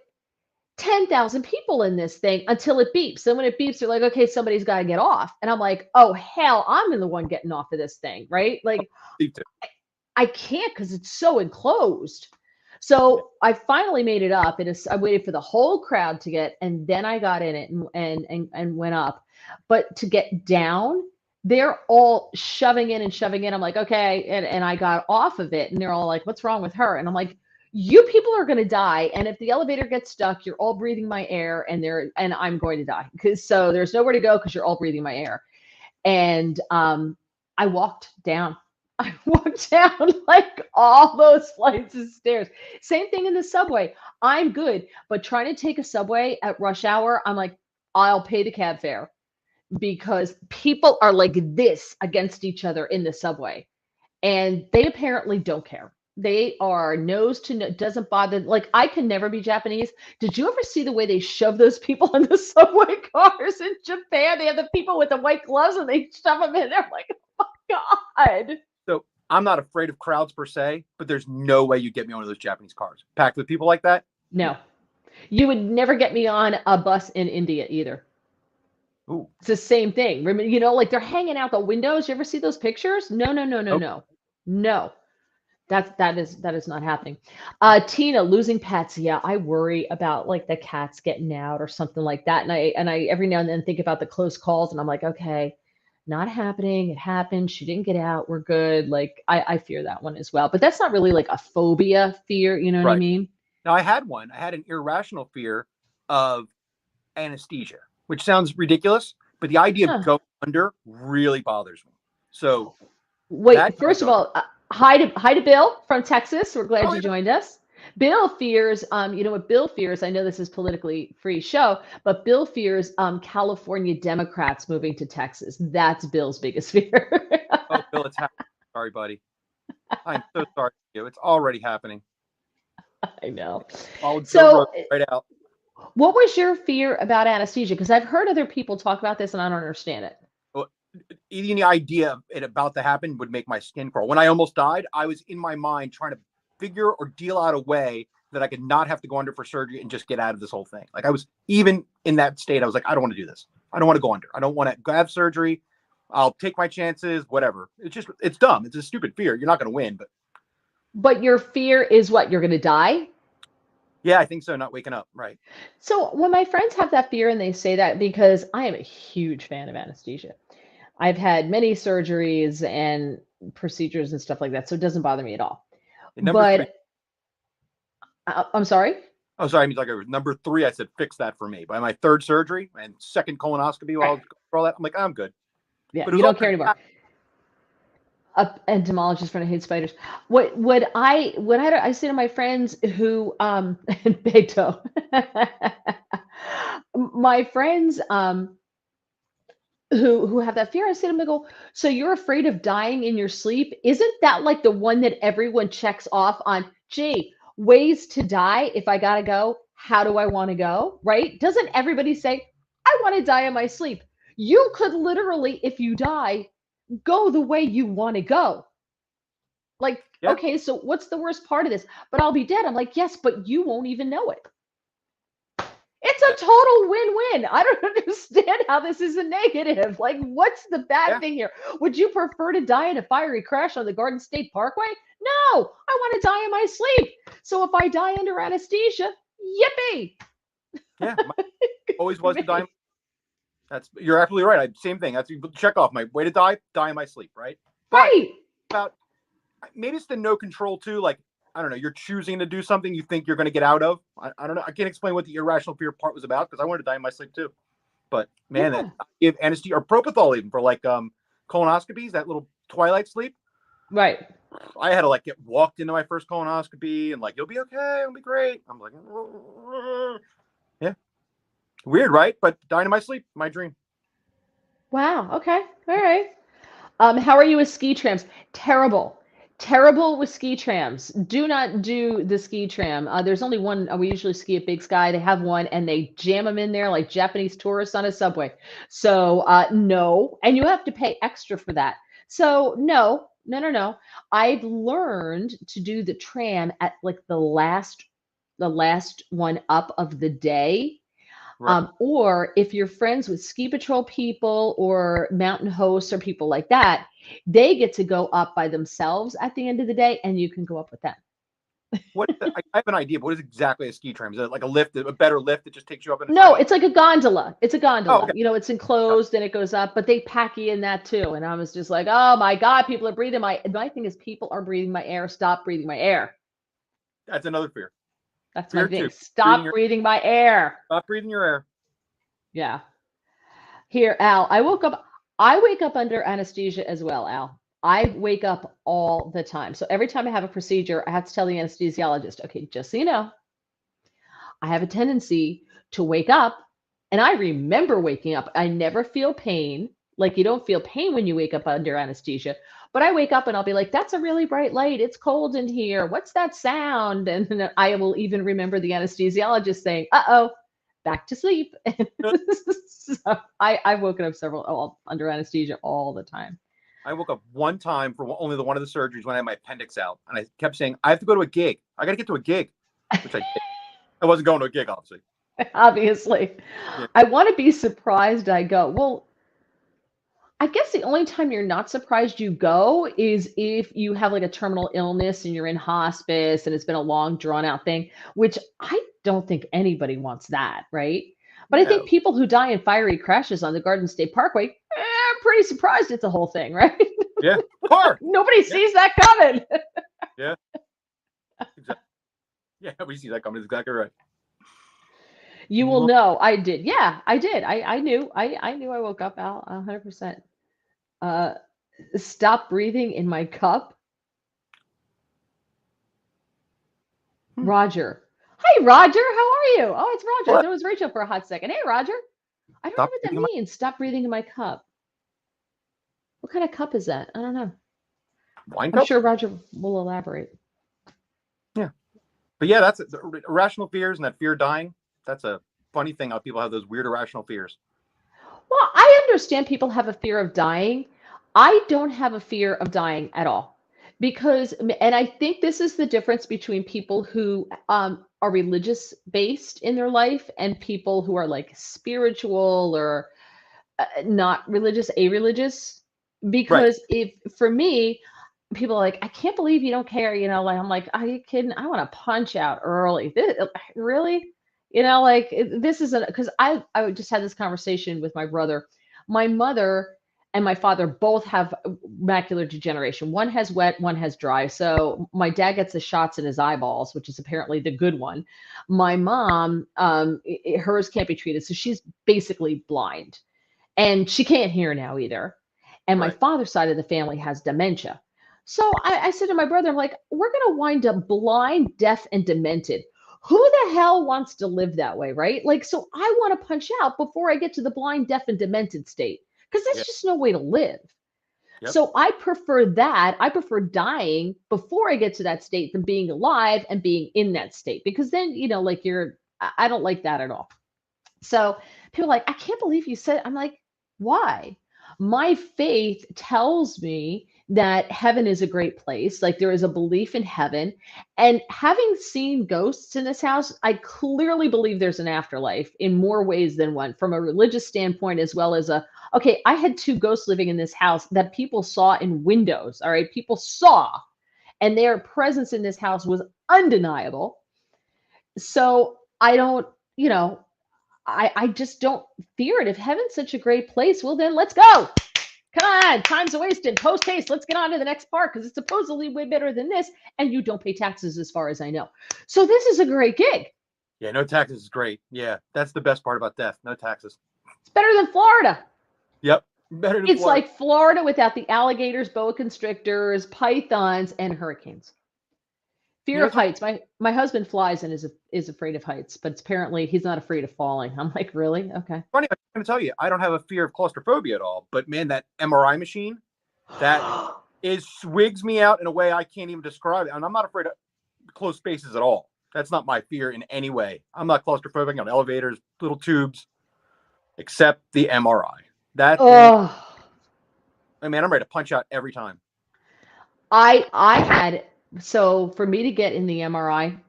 10,000 people in this thing until it beeps. Then when it beeps, they're like, okay, somebody's got to get off. And I'm like, oh, hell, I'm the one getting off of this thing, right? Like, I can't because it's so enclosed. So I finally made it up, and I waited for the whole crowd to get, and then I got in it and went up. But to get down, they're all shoving in and shoving in. I'm like, okay, and I got off of it, and they're all like, what's wrong with her? And I'm like, you people are going to die, and if the elevator gets stuck, you're all breathing my air, and I'm going to die so there's nowhere to go because you're all breathing my air. And I walked down. I walked down like all those flights of stairs. Same thing in the subway. I'm good, but trying to take a subway at rush hour, I'm like, I'll pay the cab fare because people are like this against each other in the subway. And they apparently don't care. They are nose to nose, doesn't bother. Like, I can never be Japanese. Did you ever see the way they shove those people in the subway cars in Japan? They have the people with the white gloves and they shove them in there. Like, oh my God. So I'm not afraid of crowds per se, but there's no way you get me on one of those Japanese cars packed with people like that. No, you would never get me on a bus in India either. Ooh. It's the same thing. Remember, you know, like they're hanging out the windows. You ever see those pictures? No. That is not happening. Tina, losing pets. Yeah, I worry about like the cats getting out or something like that. And I every now and then think about the close calls, and I'm like, okay, not happening. It happened. She didn't get out. We're good. Like I fear that one as well. But that's not really like a phobia fear. You know what I mean? Now I had one. I had an irrational fear of anesthesia, which sounds ridiculous, but the idea of going under really bothers me. So wait, first of all, hi to Bill from Texas. We're glad you joined us. Bill fears, you know what Bill fears? I know this is politically free show, but Bill fears California Democrats moving to Texas. That's Bill's biggest fear. Oh, Bill, it's happening. Sorry, buddy. I'm so sorry for you. It's already happening. I know. So right out. What was your fear about anesthesia? Because I've heard other people talk about this and I don't understand it. Well, even the idea of it about to happen would make my skin crawl. When I almost died, I was in my mind trying to figure or deal out a way that I could not have to go under for surgery and just get out of this whole thing. Like I was even in that state. I was like, I don't want to do this. I don't want to go under. I don't want to have surgery. I'll take my chances, whatever. It's dumb. It's a stupid fear. You're not going to win, but But your fear is what? You're going to die? yeah, I think so. Not waking up. Right. So when my friends have that fear and they say that, because I am a huge fan of anesthesia. I've had many surgeries and procedures and stuff like that, so it doesn't bother me at all. And number three, But I'm sorry. oh, sorry. I mean, like number three, I said, fix that for me. By my third surgery and second colonoscopy, while I was going through all that, I'm like, I'm good. Yeah, But it you was all don't care anymore. A entomologist friend, I hate spiders. What I say to my friends who Beto, my friends who have that fear, I say to them, I go, so you're afraid of dying in your sleep? Isn't that like the one that everyone checks off on? Gee, ways to die if I gotta go. How do I want to go? Right? Doesn't everybody say, I want to die in my sleep? You could literally, if you die, go the way you want to go. Like, Yeah. okay, so what's the worst part of this? But I'll be dead. I'm like, yes, but you won't even know it. It's a total win-win. I don't understand how this is a negative. Like, what's the bad thing here? Would you prefer to die in a fiery crash on the Garden State Parkway? No, I want to die in my sleep. So if I die under anesthesia, yippee. Yeah. Always was to die. You're absolutely right. Same thing. That's check off my way to die in my sleep, right? But Right. about maybe it's the no control too. Like, I don't know, you're choosing to do something you think you're going to get out of. I don't know. I can't explain what the irrational fear part was about because I wanted to die in my sleep too. But man, Yeah. that give anesthesia or propofol even for like colonoscopies, that little twilight sleep. Right. I had to like get walked into my first colonoscopy and like, you'll be okay, it'll be great. I'm like, yeah. Weird, right? But dying in my sleep, my dream. Wow. Okay. All right. How are you with ski trams? Terrible. Terrible with ski trams. Do not do the ski tram. There's only one. We usually ski at Big Sky. They have one and they jam them in there like Japanese tourists on a subway. So no, and you have to pay extra for that. So no, no, no, no. I've learned to do the tram at like the last one up of the day. Right. Or if you're friends with ski patrol people or mountain hosts or people like that, they get to go up by themselves at the end of the day and you can go up with them. I have an idea, but what is exactly a ski tram? Is it like a lift, a better lift that just takes you up? No, it's like a gondola. It's a gondola. Oh, okay. You know, it's enclosed and it goes up, but they pack you in that too. And I was just like, oh my God, people are breathing my thing is people are breathing my air. Stop breathing my air. That's another fear. That's Fear my thing. two. Stop breathing my air. Stop breathing your air. Yeah. Here, Al, I wake up under anesthesia as well, Al. I wake up all the time. So every time I have a procedure, I have to tell the anesthesiologist, okay, just so you know, I have a tendency to wake up and I remember waking up. I never feel pain. Like you don't feel pain when you wake up under anesthesia, but I wake up and I'll be like, that's a really bright light. It's cold in here. What's that sound? And then I will even remember the anesthesiologist saying, uh-oh, back to sleep. So I've woken up under anesthesia all the time. I woke up one time for only one of the surgeries when I had my appendix out, and I kept saying, I have to go to a gig. I got to get to a gig, which I did. I wasn't going to a gig, obviously. Obviously. Yeah. I want to be surprised I go. Well, I guess the only time you're not surprised you go is if you have like a terminal illness and you're in hospice and it's been a long drawn out thing, which I don't think anybody wants that, right? But I think No. people who die in fiery crashes on the Garden State Parkway, I'm pretty surprised it's a whole thing, right? Yeah. Car. Nobody sees that coming. Yeah. Exactly. Yeah, we see that coming. That's exactly right. You will know. I did. Yeah, I did. I knew. I knew I woke up, Al, 100%. Stop breathing in my cup. Roger. Hi, Roger. How are you? Oh, it's Roger. I thought it was Rachel for a hot second. Hey, Roger. I don't know what that means. Stop breathing in my cup. What kind of cup is that? I don't know. Wine I'm cup? sure Roger will elaborate. Yeah. But yeah, that's irrational fears and that fear of dying. That's a funny thing how people have those weird irrational fears. Well, I understand people have a fear of dying. I don't have a fear of dying at all because, and I think this is the difference between people who are religious based in their life and people who are like spiritual or not religious, a-religious, Right. because if for me, people are like, I can't believe you don't care. Like I'm like, are you kidding? I want to punch out early. Really? Like this isn't because I just had this conversation with my brother. My mother and my father both have macular degeneration. One has wet, one has dry. So my dad gets the shots in his eyeballs, which is apparently the good one. My mom, hers can't be treated, so she's basically blind, and she can't hear now either. And my Right. father's side of the family has dementia. So I said to my brother, I'm like, we're going to wind up blind, deaf, and demented. Who the hell wants to live that way, right? Like, so I want to punch out before I get to the blind, deaf, and demented state because Yeah. that's just no way to live. Yep. So I prefer that. I prefer dying before I get to that state than being alive and being in that state because then, like I don't like that at all. So people are like, I can't believe you said, I'm like, why? My faith tells me that heaven is a great place. Like there is a belief in heaven. And having seen ghosts in this house, I clearly believe there's an afterlife in more ways than one, from a religious standpoint, as well as okay, I had 2 ghosts living in this house that people saw in windows. All right. People saw, and their presence in this house was undeniable. So I don't, you know, I just don't fear it. If heaven's such a great place, well, then let's go. Come on, time's wasted. Post haste. Let's get on to the next part because it's supposedly way better than this, and you don't pay taxes as far as I know. So this is a great gig. Yeah, no taxes is great. Yeah, that's the best part about death. No taxes. It's better than Florida. Yep, better than It's Florida. like Florida without the alligators, boa constrictors, pythons, and hurricanes. Fear of heights. My husband flies and is afraid of heights, but apparently he's not afraid of falling. I'm like, really? Okay. Funny, I'm going to tell you, I don't have a fear of claustrophobia at all. But man, that MRI machine, that swigs me out in a way I can't even describe it. And I'm not afraid of close spaces at all. That's not my fear in any way. I'm not claustrophobic on elevators, little tubes, except the MRI. That thing, I mean, I'm ready to punch out every time. So for me to get in the MRI,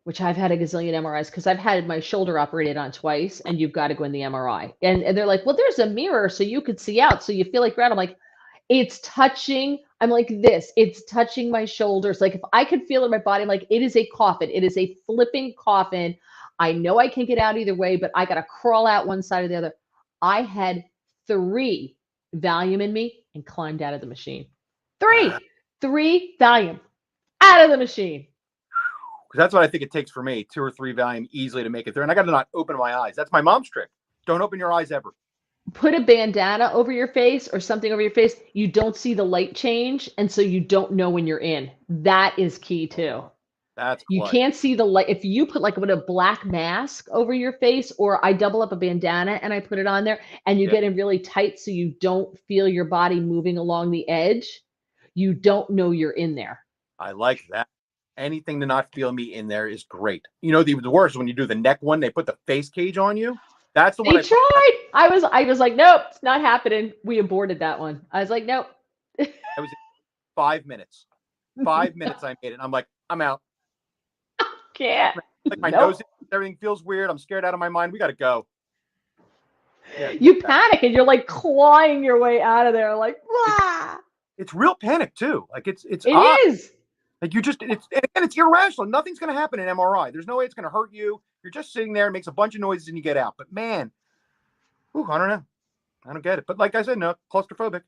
which I've had a gazillion MRIs because I've had my shoulder operated on twice, and you've got to go in the MRI. And they're like, well, there's a mirror so you could see out, so you feel like you're out. I'm like, it's touching. I'm like this. It's touching my shoulders. Like if I could feel it in my body, I'm like it is a coffin. It is a flipping coffin. I know I can get out either way, but I got to crawl out one side or the other. I had 3 Valium in me and climbed out of the machine. 3 Valium out of the machine. Because that's what I think it takes for me, 2 or 3 Valium easily to make it through. And I got to not open my eyes. That's my mom's trick. Don't open your eyes ever. Put a bandana over your face or something over your face. You don't see the light change, and so you don't know when you're in. That is key too. That's You clutch. can't see the light. If you put like a black mask over your face, or I double up a bandana and I put it on there, and you get in really tight so you don't feel your body moving along the edge, you don't know you're in there. I like that. Anything to not feel me in there is great. You know, the worst is when you do the neck one, they put the face cage on you. That's the one. They tried. I was like, nope, it's not happening. We aborted that one. I was like, nope. I was 5 minutes. 5 minutes I made it. I'm like, I'm out. Can't. Like my Nope. nose, everything feels weird. I'm scared out of my mind. We got to go. Yeah. You panic and you're like clawing your way out of there, like, "Wah!" It's real panic too. Like it's It odd. is. Like it's irrational. Nothing's going to happen in MRI. There's no way it's going to hurt you. You're just sitting there, it makes a bunch of noises, and you get out. But man, I don't know. I don't get it. But like I said, no, claustrophobic.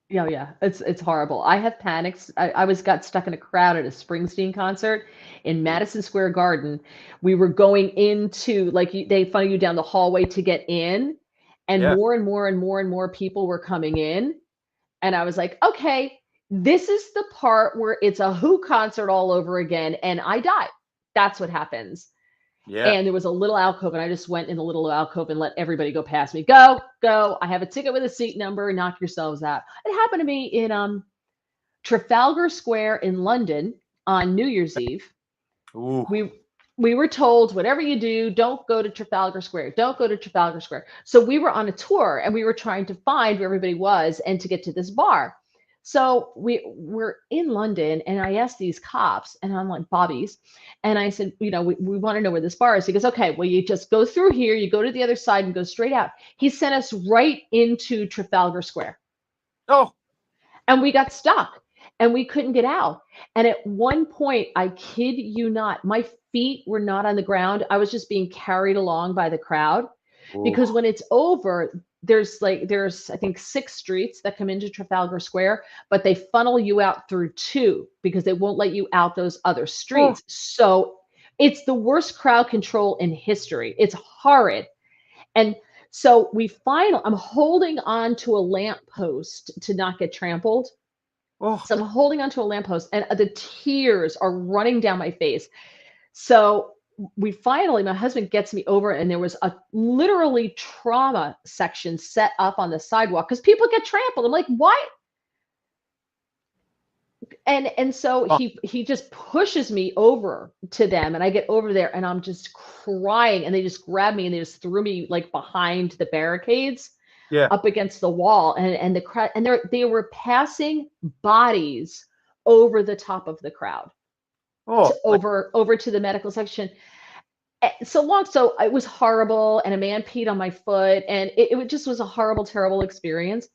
Yeah. It's horrible. I have panics. I got stuck in a crowd at a Springsteen concert in Madison Square Garden. We were going into they funnel you down the hallway to get in, and Yeah. more and more and more and more people were coming in. And I was like, okay, this is the part where it's a Who concert all over again, and I died. That's what happens. Yeah. And there was a little alcove, and I just went in the little alcove and let everybody go past me. Go. I have a ticket with a seat number. Knock yourselves out. It happened to me in Trafalgar Square in London on New Year's Eve. Ooh. We were told, whatever you do, don't go to Trafalgar Square. Don't go to Trafalgar Square. So we were on a tour, and we were trying to find where everybody was and to get to this bar. So we're in London, and I asked these cops, and I'm like, Bobby's, and I said, we want to know where this bar is. He goes, okay, well, you just go through here, you go to the other side and go straight out. He sent us right into Trafalgar Square, Oh, and we got stuck, and we couldn't get out. And at one point, I kid you not, my feet were not on the ground. I was just being carried along by the crowd because when it's over, there's I think 6 streets that come into Trafalgar Square, but they funnel you out through 2 because they won't let you out those other streets. So it's the worst crowd control in history. It's horrid. And so I'm holding on to a lamppost to not get trampled. oh, So I'm holding onto a lamppost, and the tears are running down my face. So my husband gets me over, and there was a literally trauma section set up on the sidewalk because people get trampled. I'm like, what? And so he just pushes me over to them, and I get over there, and I'm just crying, and they just grabbed me and they just threw me like behind the barricades. yeah. Up against the wall, and the crowd, and they were passing bodies over the top of the crowd Oh, over to the medical section. So it was horrible, and a man peed on my foot, and it just was a horrible, terrible experience.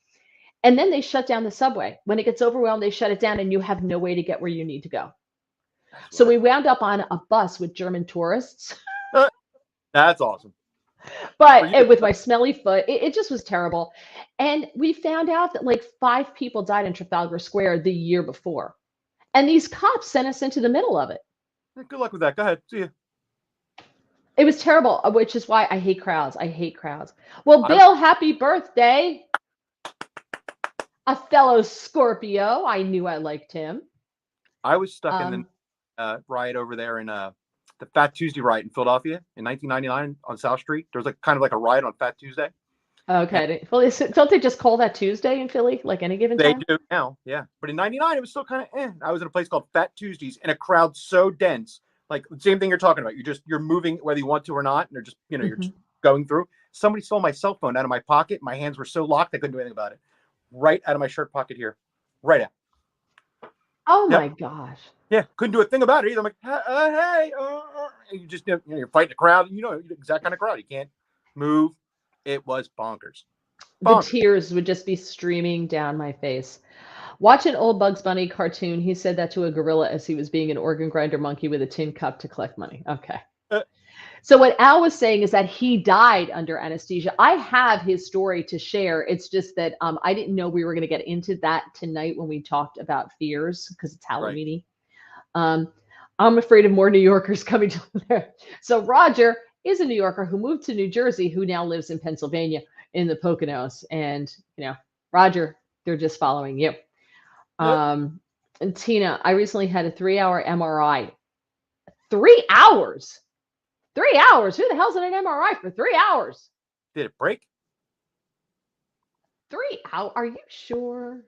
And then they shut down the subway. When it gets overwhelmed, they shut it down, and you have no way to get where you need to go. So we wound up on a bus with German tourists. that's awesome. But with my smelly foot, it just was terrible. And we found out that like 5 people died in Trafalgar Square the year before. And these cops sent us into the middle of it. Good luck with that. Go ahead. See you. It was terrible, which is why I hate crowds. I hate crowds. Well, Bill, happy birthday. A fellow Scorpio. I knew I liked him. I was stuck in the riot over there in the Fat Tuesday riot in Philadelphia in 1999 on South Street. There was kind of like a riot on Fat Tuesday. Okay. Well, don't they just call that Tuesday in Philly, like any given time? They do now, yeah. But in 99, it was still kind of I was in a place called Fat Tuesdays, and a crowd so dense, like the same thing you're talking about. You're moving whether you want to or not, and they're just, you're just going through. Somebody stole my cell phone out of my pocket. My hands were so locked, I couldn't do anything about it. Right out of my shirt pocket here. Right out. Oh my gosh. Yeah, couldn't do a thing about it either. I'm like, hey, you just, you're fighting the crowd. The exact kind of crowd. You can't move. It was bonkers. The tears would just be streaming down my face. Watch an old Bugs Bunny cartoon. He said that to a gorilla as he was being an organ grinder monkey with a tin cup to collect money. Okay. So what Al was saying is that he died under anesthesia. I have his story to share. It's just that I didn't know we were going to get into that tonight when we talked about fears because it's Halloween-y. Right. I'm afraid of more New Yorkers coming to there. So Roger is a New Yorker who moved to New Jersey, who now lives in Pennsylvania in the Poconos. And, Roger, they're just following you. Yep. And Tina, I recently had a 3-hour MRI. 3 hours? 3 hours? Who the hell's in an MRI for 3 hours? Did it break? 3 hours? Are you sure?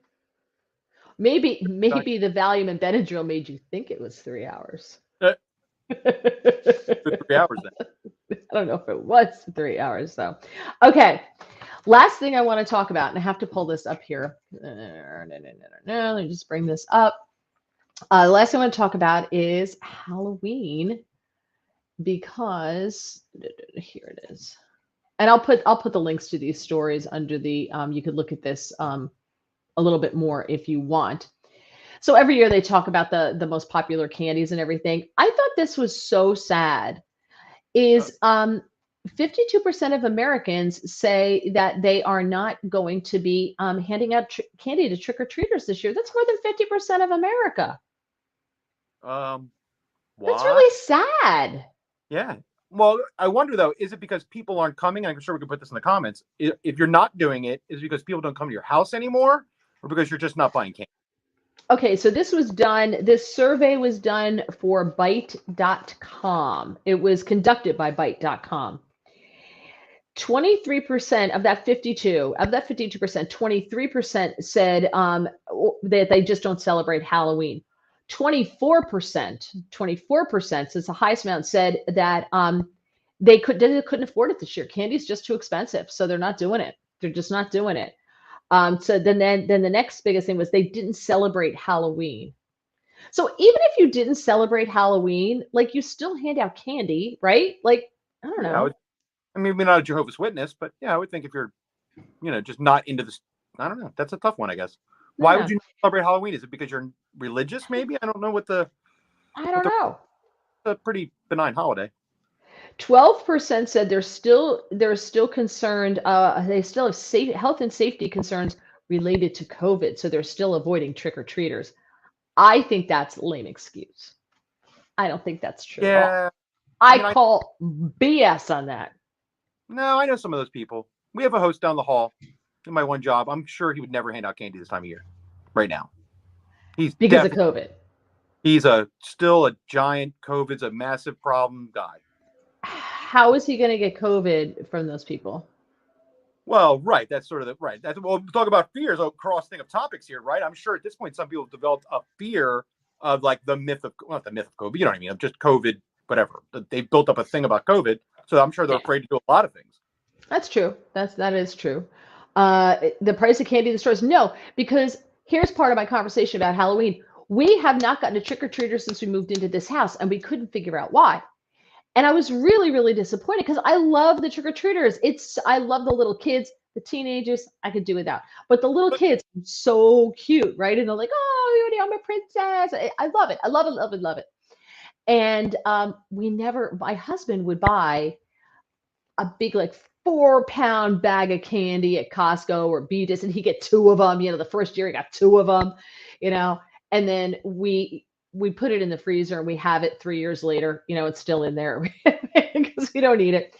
Maybe the Valium and Benadryl made you think it was 3 hours. 3 hours then. I don't know if it was 3 hours though. Okay. Last thing I want to talk about, and I have to pull this up here. Let me just bring this up. The last thing I want to talk about is Halloween, because here it is. And I'll put the links to these stories under the you could look at this a little bit more if you want. So every year they talk about the most popular candies and everything. I thought this was so sad. Is 52% of Americans say that they are not going to be handing out candy to trick-or-treaters this year. That's more than 50% of America. What? That's really sad. Yeah. Well, I wonder though, is it because people aren't coming? I'm sure we can put this in the comments. If you're not doing it, is it because people don't come to your house anymore, or because you're just not buying candy? Okay, so this survey was done for Byte.com. It was conducted by Byte.com. 23% of that 52%, 23% said that they just don't celebrate Halloween. 24%, so it's the highest amount, said that they couldn't afford it this year. Candy's just too expensive, so they're not doing it. They're just not doing it. So then the next biggest thing was they didn't celebrate Halloween. So even if you didn't celebrate Halloween, like you still hand out candy, right? Like, I don't Yeah, know. I mean, we're not a Jehovah's Witness, but yeah, I would think if you're, just not into this, I don't know. That's a tough one, I guess. Why would Yeah, you not celebrate Halloween? Is it because you're religious? Maybe I don't know I what don't know. a pretty benign holiday. 12% said they're still concerned. They still have health and safety concerns related to COVID, so they're still avoiding trick or treaters. I think that's a lame excuse. I don't think that's true at all. Yeah, I I mean, call BS on that. no, I know some of those people. We have a host down the hall in my one job. I'm sure he would never hand out candy this time of year. Right now, he's Because of definitely COVID. he's still a giant. COVID's a massive problem guy. How is he going to get COVID from those people? Well, right. That's sort of right. That's we'll talk about fears. A cross thing of topics here, right? I'm sure at this point some people have developed a fear of like the myth of not the myth of COVID. You know what I mean? Of just COVID, whatever. They built up a thing about COVID, so I'm sure they're Yeah, afraid to do a lot of things. that's true. That is true. The price of candy in the stores? No, because here's part of my conversation about Halloween. We have not gotten a trick or treater since we moved into this house, and we couldn't figure out why. And I was really, really disappointed because I love the trick or treaters. I love the little kids, the teenagers, I could do without. But the little kids, so cute, right? And they're like, oh, I'm a princess. I love it. I love it, love it, love it. And my husband would buy a big, like 4-pound bag of candy at Costco or Beatrice, and he get two of them. The first year he got two of them, you know, and then we put it in the freezer and we have it 3 years later. It's still in there because we don't need it.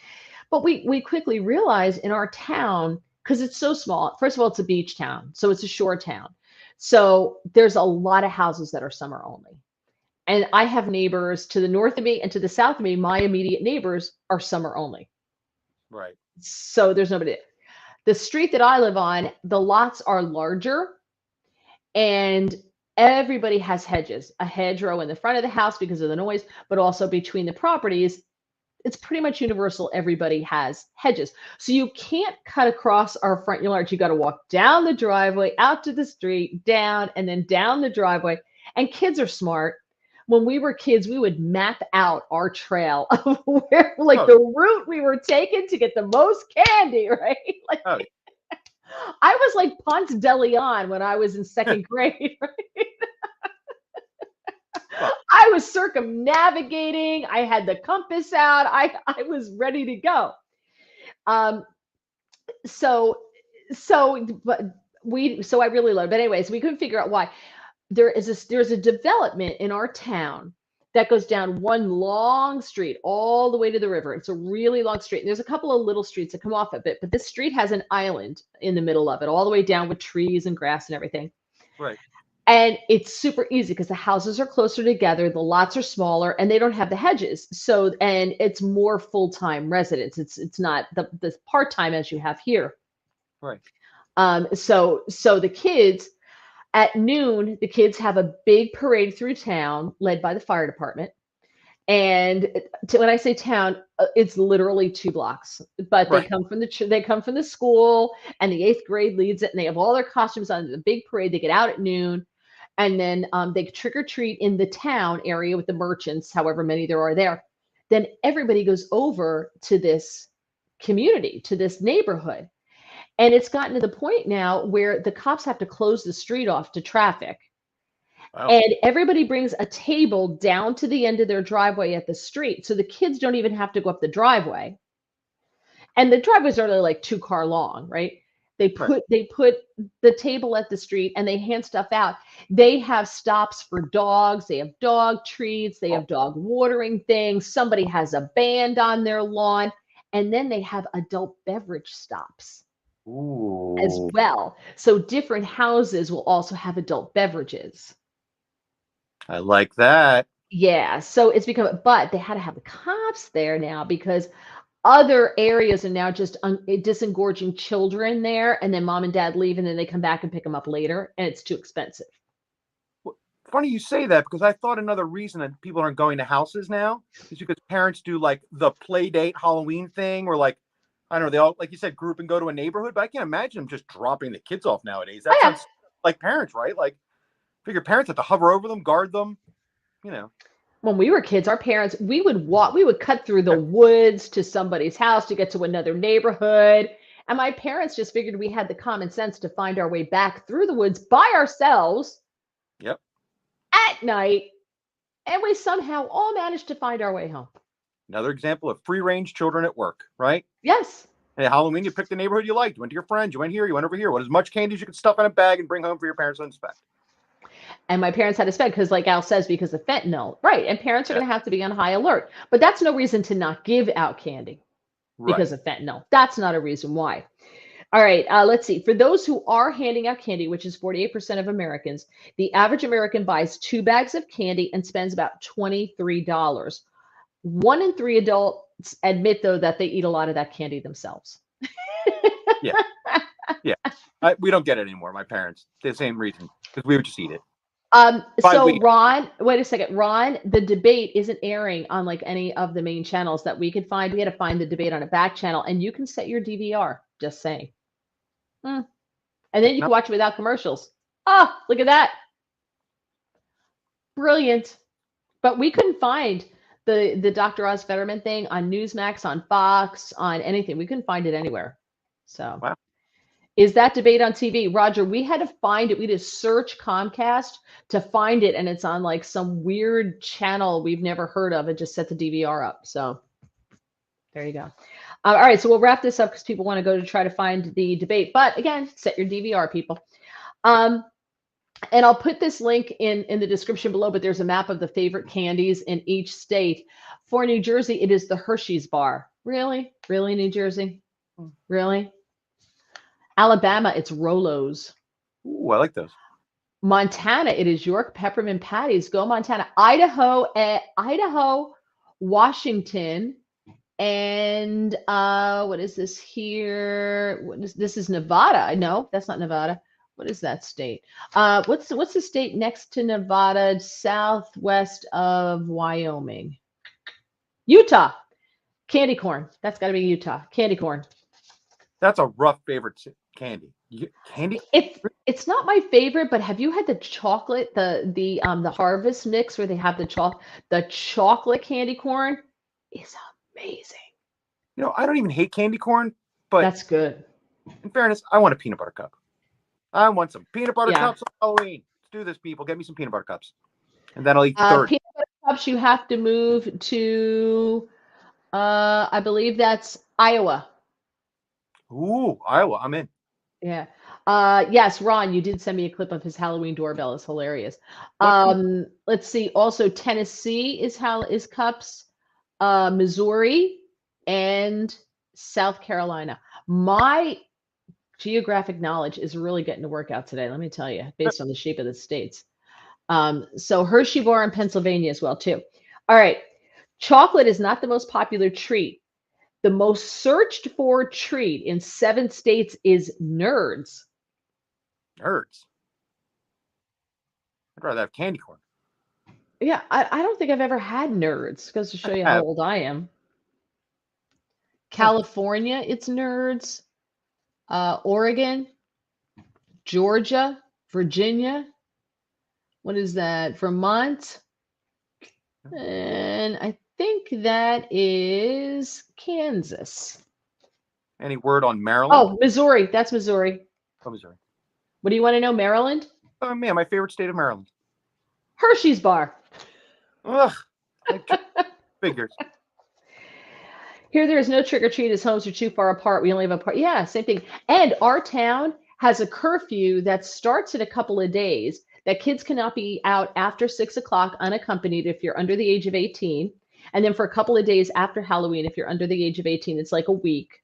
But we quickly realized in our town, because it's so small. First of all, it's a beach town, so it's a shore town. So there's a lot of houses that are summer only. And I have neighbors to the north of me and to the south of me. My immediate neighbors are summer only. Right. So there's nobody there. The street that I live on, the lots are larger and everybody has hedges, a hedgerow in the front of the house because of the noise, but also between the properties. It's pretty much universal. Everybody has hedges. So you can't cut across our front yard. You got to walk down the driveway, out to the street, down, and then down the driveway. And kids are smart. When we were kids, we would map out our trail of where, like the route we were taking to get the most candy, right? Like Oh, I was like Ponce de Leon when I was in second grade, right? well, I was circumnavigating. I had the compass out. I was ready to go. Um, so so I really loved it. But anyways, we couldn't figure out why. There's a development in our town that goes down one long street all the way to the river. It's a really long street. And there's a couple of little streets that come off of it, but this street has an island in the middle of it, all the way down with trees and grass and everything. right. And it's super easy because the houses are closer together, the lots are smaller, and they don't have the hedges. So, and it's more full-time residents. It's not the part-time as you have here. Right. So the kids at noon, the kids have a big parade through town led by the fire department. And when I say town, it's literally 2 blocks. But they Right. come from the school, and the 8th grade leads it, and they have all their costumes on the big parade. They get out at noon, and then they trick or treat in the town area with the merchants, however many there are there. Then everybody goes over to this community, to this neighborhood. And it's gotten to the point now where the cops have to close the street off to traffic. Wow. And everybody brings a table down to the end of their driveway at the street. So the kids don't even have to go up the driveway. And the driveways are only like 2-car long, right? They Right. put the table at the street and they hand stuff out. They have stops for dogs. They have dog treats. They Oh, have dog watering things. Somebody has a band on their lawn. And then they have adult beverage stops as ooh. well. So different houses will also have adult beverages. I like that. Yeah, so it's become, but they had to have the cops there now because other areas are now just disengorging children there, and then mom and dad leave, and then they come back and pick them up later, and it's too expensive. Funny you say that because I thought another reason that people aren't going to houses now is because parents do like the play date Halloween thing where like I don't know, they all, like you said, group and go to a neighborhood, but I can't imagine them just dropping the kids off nowadays. That Oh, yeah. sounds like parents, right? Like, figure parents have to hover over them, guard them, you know. When we were kids, our parents, we would cut through the woods to somebody's house to get to another neighborhood. And my parents just figured we had the common sense to find our way back through the woods by ourselves Yep. at night. And we somehow all managed to find our way home. Another example of free range children at work, right? Yes. Hey, Halloween, you picked the neighborhood you liked. You went to your friends. You went here. You went over here. Want as much candy as you could stuff in a bag and bring home for your parents to inspect. And my parents had to spend because, like Al says, because of fentanyl. Right. And parents are going to have to be on high alert. But that's no reason to not give out candy because of fentanyl. That's not a reason why. All right. Let's see. For those who are handing out candy, which is 48% of Americans, the average American buys 2 bags of candy and spends about $23. 1 in 3 adults admit, though, that they eat a lot of that candy themselves. Yeah. We don't get it anymore. My parents, the same reason, because we would just eat it. So Ron, wait a second. Ron, the debate isn't airing on like any of the main channels that we could find. We had to find the debate on a back channel, and you can set your DVR. Just saying. And then you can watch it without commercials. Oh, look at that. Brilliant. But we couldn't find the Dr. Oz Fetterman thing on Newsmax, on Fox, on anything. We couldn't find it anywhere. So Wow. Is that debate on TV? Roger, we had to find it. We had to search Comcast to find it, and it's on like some weird channel we've never heard of. It just set the DVR up. So there you go. All right, so we'll wrap this up because people want to go to try to find the debate. But again, set your DVR, people. And I'll put this link in the description below, but there's a map of the favorite candies in each state. For New Jersey, it is the Hershey's bar. Really? Really, New Jersey? Really? Alabama, it's Rolos. Ooh, I like those. Montana, it is York Peppermint Patties. Go Montana. Idaho, Washington, and what is this here? This is Nevada. No, that's not Nevada. What is that state? What's the state next to Nevada, southwest of Wyoming? Utah. Candy corn. That's got to be Utah. Candy corn. That's a rough favorite candy. Candy? It's not my favorite, but have you had the chocolate, the Harvest mix where they have the chocolate candy corn? Is amazing. You know, I don't even hate candy corn, but that's good. In fairness, I want a peanut butter cup. I want some peanut butter cups on Halloween. Let's do this, people. Get me some peanut butter cups, and then I'll eat 30. Peanut butter cups. You have to move to, I believe that's Iowa. Ooh, Iowa, I'm in. Yeah. Yes, Ron, you did send me a clip of his Halloween doorbell. It's hilarious. Let's see. Also, Tennessee is cups, Missouri, and South Carolina. My geographic knowledge is really getting to work out today, let me tell you, based on the shape of the states. So Hershey bar in Pennsylvania as well, too. All right. Chocolate is not the most popular treat. The most searched for treat in 7 states is Nerds. Nerds. I'd rather have candy corn. Yeah, I don't think I've ever had Nerds. Goes to show you how old I am. California, it's Nerds. Oregon, Georgia, Virginia. What is that? Vermont. And I think that is Kansas. Any word on Maryland? Oh, Missouri. That's Missouri. Oh, Missouri. What do you want to know? Maryland? Oh, man, my favorite state of Maryland. Hershey's bar. Ugh. Figures. Here, there is no trick or treat as homes are too far apart. We only have a part. Yeah, same thing. And our town has a curfew that starts in a couple of days that kids cannot be out after 6 o'clock unaccompanied if you're under the age of 18. And then for a couple of days after Halloween, if you're under the age of 18, it's like a week.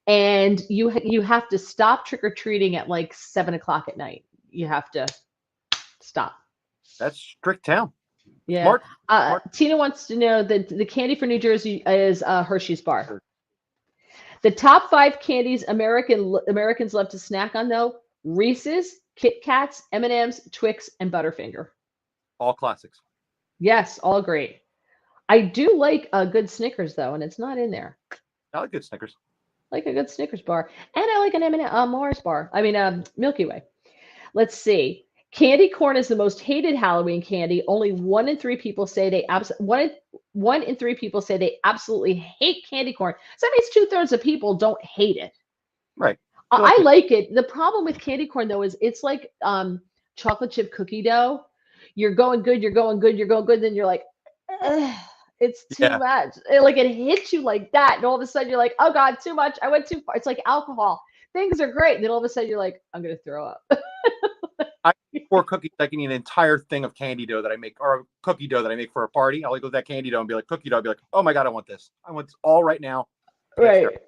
And you have to stop trick or treating at like 7 o'clock at night. You have to stop. That's strict town. Yeah. Tina wants to know that the candy for New Jersey is Hershey's bar. The top 5 candies Americans love to snack on, though: Reese's, Kit Kats, M&M's, Twix, and Butterfinger. All classics. Yes, all great. I do like a good Snickers, though, and it's not in there. I like good Snickers. like a good Snickers bar, and I like an M&M Mars bar. I mean, Milky Way. Let's see. Candy corn is the most hated Halloween candy. Only 1 in 3 people say they one in 3 people say they absolutely hate candy corn. So that means 2/3 of people don't hate it. Right. I like it. The problem with candy corn though is it's like chocolate chip cookie dough. You're going good, you're going good, you're going good, then you're like, "Ugh, it's too Yeah. much. Like it hits you like that, and all of a sudden you're like, oh God, too much. I went too far. It's like alcohol. Things are great, and then all of a sudden you're like, I'm gonna throw up. For cookies, I can eat an entire thing of candy dough that I make, or cookie dough that I make for a party. I'll go with that candy dough and be like, cookie dough. I'll be like, oh my God, I want this. I want this all right now. It's Right. terrible.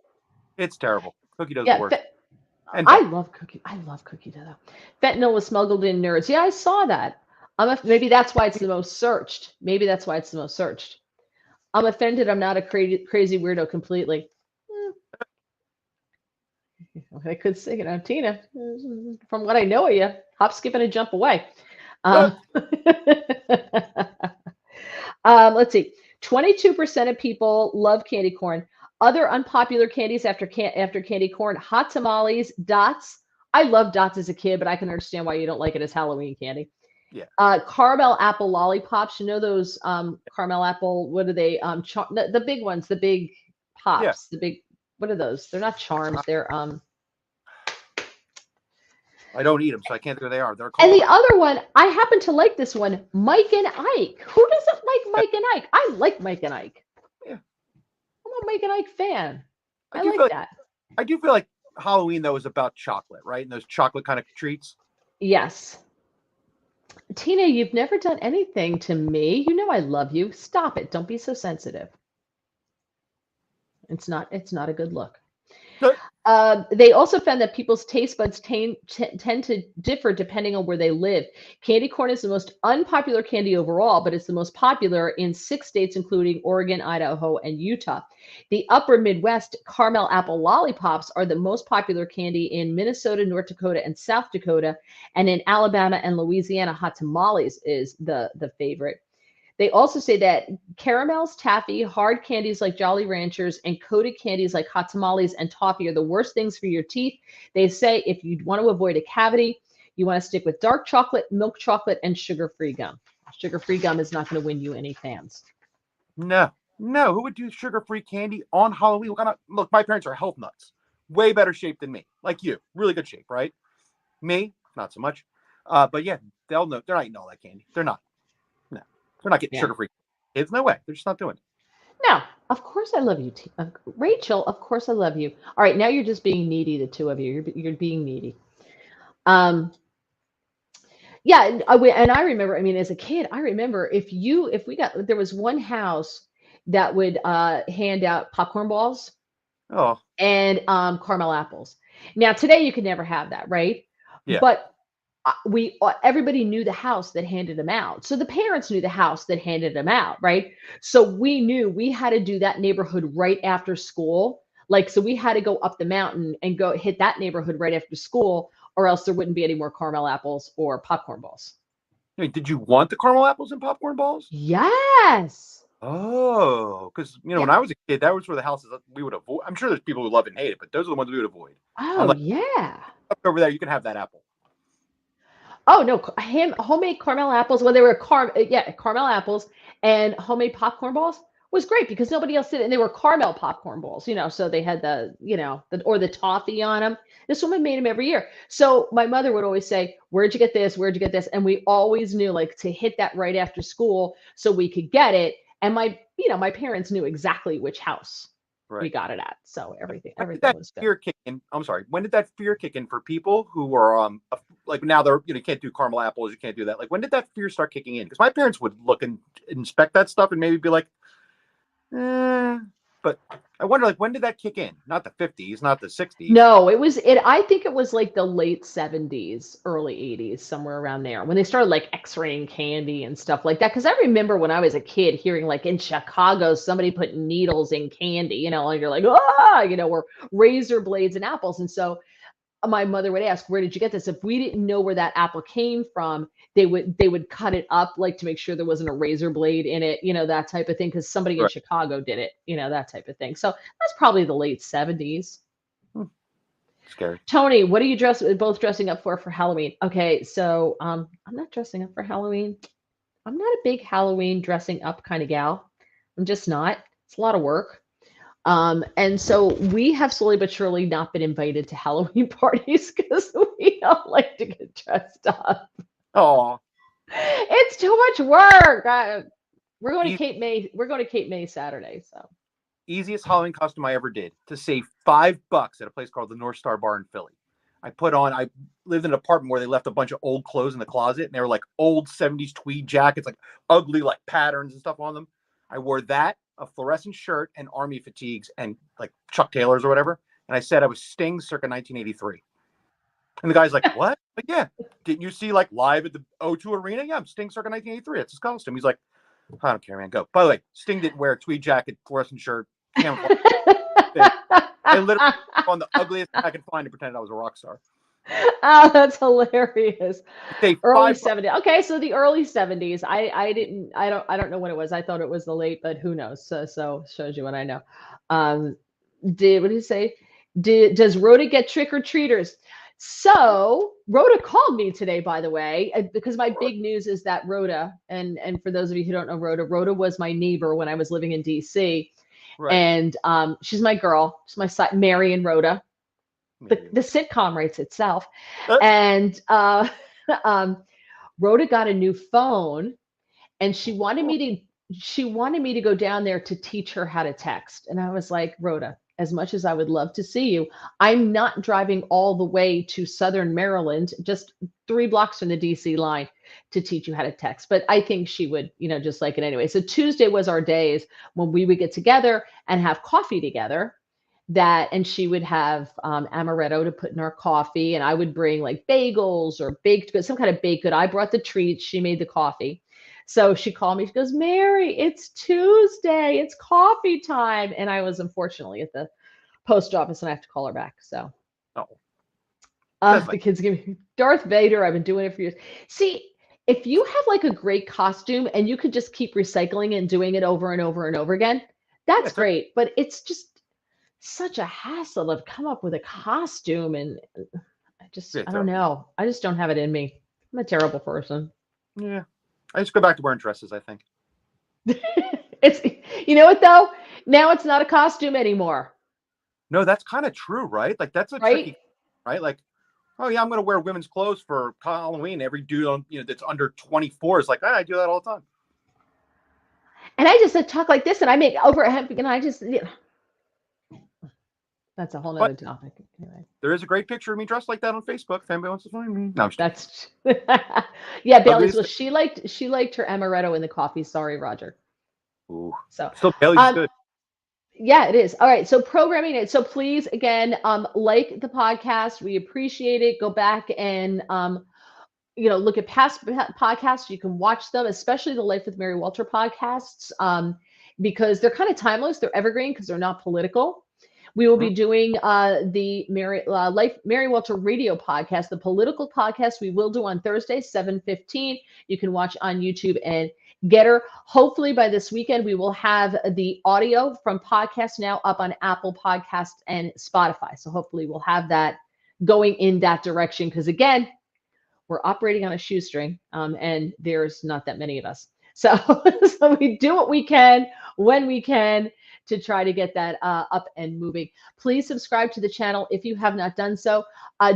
It's terrible. Cookie dough's Yeah. the worst. And I love cookie dough. Fentanyl was smuggled in Nerds. Yeah, I saw that. Maybe that's why it's the most searched. Maybe that's why it's the most searched. I'm offended. I'm not a crazy weirdo completely. I could say, Tina, from what I know of you, hop, skip, and a jump away. Let's see. 22% of people love candy corn. Other unpopular candies after candy corn: hot tamales, dots. I love dots as a kid, but I can understand why you don't like it as Halloween candy. Yeah. Caramel apple lollipops. You know those caramel apple? What are they? The big ones, the big pops, Yeah. the big. What are those? They're not charms. They're I don't eat them, so I can't think what they are. They're And called. the other one, I happen to like this one, Mike and Ike. Who doesn't like Mike and Ike? I like Mike and Ike. Yeah. I'm a Mike and Ike fan. I do like feel that. I do feel like Halloween though is about chocolate, right? And those chocolate kind of treats. Yes. Tina, you've never done anything to me. You know I love you. Stop it. Don't be so sensitive. It's not a good look. Good. They also found that people's taste buds tend to differ depending on where they live. Candy corn is the most unpopular candy overall, but it's the most popular in 6 states, including Oregon, Idaho, and Utah. The upper Midwest caramel apple lollipops are the most popular candy in Minnesota, North Dakota, and South Dakota. And in Alabama and Louisiana, hot tamales is the favorite. They also say that caramels, taffy, hard candies like Jolly Ranchers, and coated candies like hot tamales and toffee are the worst things for your teeth. They say if you want to avoid a cavity, you want to stick with dark chocolate, milk chocolate, and sugar-free gum. Sugar-free gum is not going to win you any fans. No. Who would do sugar-free candy on Halloween? Look, my parents are health nuts. Way better shape than me. Like you. Really good shape, right? Me, not so much. But yeah, they'll know. They're not eating all that candy. They're not. They're not getting sugar-free. Kids, no way. They're just not doing it. No, of course I love you, Rachel. Of course I love you. All right, now you're just being needy, the two of you. You're being needy. Yeah, and I remember. I mean, as a kid, I remember there was one house that would hand out popcorn balls Oh, and caramel apples. Now today you could never have that, right? Yeah. But everybody knew the house that handed them out. So the parents knew the house that handed them out, right? So we knew we had to do that neighborhood right after school. Like, so we had to go up the mountain and go hit that neighborhood right after school, or else there wouldn't be any more caramel apples or popcorn balls. Hey, did you want the caramel apples and popcorn balls? Yes. Oh, because when I was a kid, that was where the houses we would avoid. I'm sure there's people who love it and hate it, but those are the ones we would avoid. Oh, yeah. Up over there, you can have that apple. Oh no, homemade caramel apples. Well, they were caramel apples and homemade popcorn balls was great because nobody else did it, and they were caramel popcorn balls. So they had the toffee on them. This woman made them every year. So my mother would always say, "Where'd you get this? Where'd you get this?" And we always knew like to hit that right after school so we could get it. And my parents knew exactly which house we got it at. So everything was good. Fear kick in? I'm sorry. When did that fear kick in for people who are like now they're you can't do caramel apples, you can't do that. Like when did that fear start kicking in? Because my parents would look and inspect that stuff and maybe be like, but I wonder like when did that kick in? Not the 50s, not the 60s. No, I think it was like the late 70s, early 80s, somewhere around there when they started like x-raying candy and stuff like that. Because I remember when I was a kid hearing like in Chicago, somebody put needles in candy, and you're like, or razor blades and apples. And so my mother would ask, where did you get this? If we didn't know where that apple came from, they would cut it up like to make sure there wasn't a razor blade in it, that type of thing. Because somebody in Chicago did it, that type of thing. So that's probably the late 70s. Scary. Tony, what are you both dressing up for Halloween? Okay, so I'm not dressing up for Halloween. I'm not a big Halloween dressing up kind of gal. I'm just not. It's a lot of work. And so we have slowly but surely not been invited to Halloween parties because we don't like to get dressed up. Oh, It's too much work. We're going to E- Cape May. We're going to Cape May Saturday. So easiest Halloween costume I ever did to save $5 at a place called the North Star Bar in Philly. I lived in an apartment where they left a bunch of old clothes in the closet, and they were like old 70s tweed jackets, like ugly, like patterns and stuff on them. I wore that, a fluorescent shirt, and army fatigues, and like Chuck Taylors or whatever. And I said I was Sting circa 1983. And the guy's like, what? Like, yeah. Didn't you see like live at the O2 Arena? Yeah, I'm Sting circa 1983. It's his costume. He's like, I don't care, man. Go. By the way, Sting didn't wear a tweed jacket, fluorescent shirt, camouflage. I literally on the ugliest I could find and pretended I was a rock star. Oh, that's hilarious. They Early $5. 70s. Okay, so the early 70s. I don't know when it was. I thought it was the late, but who knows? So shows you what I know. Um what did he say? Does Rhoda get trick or treaters? So Rhoda called me today, by the way, because my big news is that Rhoda, and for those of you who don't know Rhoda was my neighbor when I was living in DC. Right. And she's my girl. She's my side, Mary and Rhoda. The sitcom writes itself. And Rhoda got a new phone, and she wanted me to go down there to teach her how to text. And I was like, Rhoda, as much as I would love to see you, I'm not driving all the way to Southern Maryland, just 3 blocks from the DC line, to teach you how to text. But I think she would, just like it anyway. So Tuesday was our days when we would get together and have coffee together. And she would have amaretto to put in our coffee, and I would bring like bagels or baked goods, some kind of baked good. I brought the treats. She made the coffee. So she called me. She goes, Mary, it's Tuesday. It's coffee time. And I was unfortunately at the post office, and I have to call her back. So the kids give me Darth Vader. I've been doing it for years. See, if you have like a great costume and you could just keep recycling it and doing it over and over and over again, that's great. But it's just such a hassle to come up with a costume, and I don't know. I just don't have it in me. I'm a terrible person. Yeah. I just go back to wearing dresses, I think. It's, you know what though? Now it's not a costume anymore. No, that's kind of true, right? Like that's a tricky, right? Like, oh yeah, I'm going to wear women's clothes for Halloween. Every dude that's under 24 is like, I do that all the time. And I just talk like this, and I make over a hemp, and I just, that's a whole nother topic. Anyway. There is a great picture of me dressed like that on Facebook. If anybody wants to find me, no, that's yeah. Bailey's. Well, she liked her amaretto in the coffee. Sorry, Roger. Ooh. So still Bailey's good. Yeah, it is. All right. So programming it. So please, again, like the podcast. We appreciate it. Go back and look at past podcasts. You can watch them, especially the Life with Mary Walter podcasts, because they're kind of timeless. They're evergreen because they're not political. We will be doing the Mary Walter radio podcast, the political podcast. We will do on Thursday, 7:15. You can watch on YouTube and Getter. Hopefully by this weekend, we will have the audio from podcast now up on Apple Podcasts and Spotify. So hopefully we'll have that going in that direction. Because again, we're operating on a shoestring, and there's not that many of us. So we do what we can when we can to try to get that up and moving. Please subscribe to the channel if you have not done so.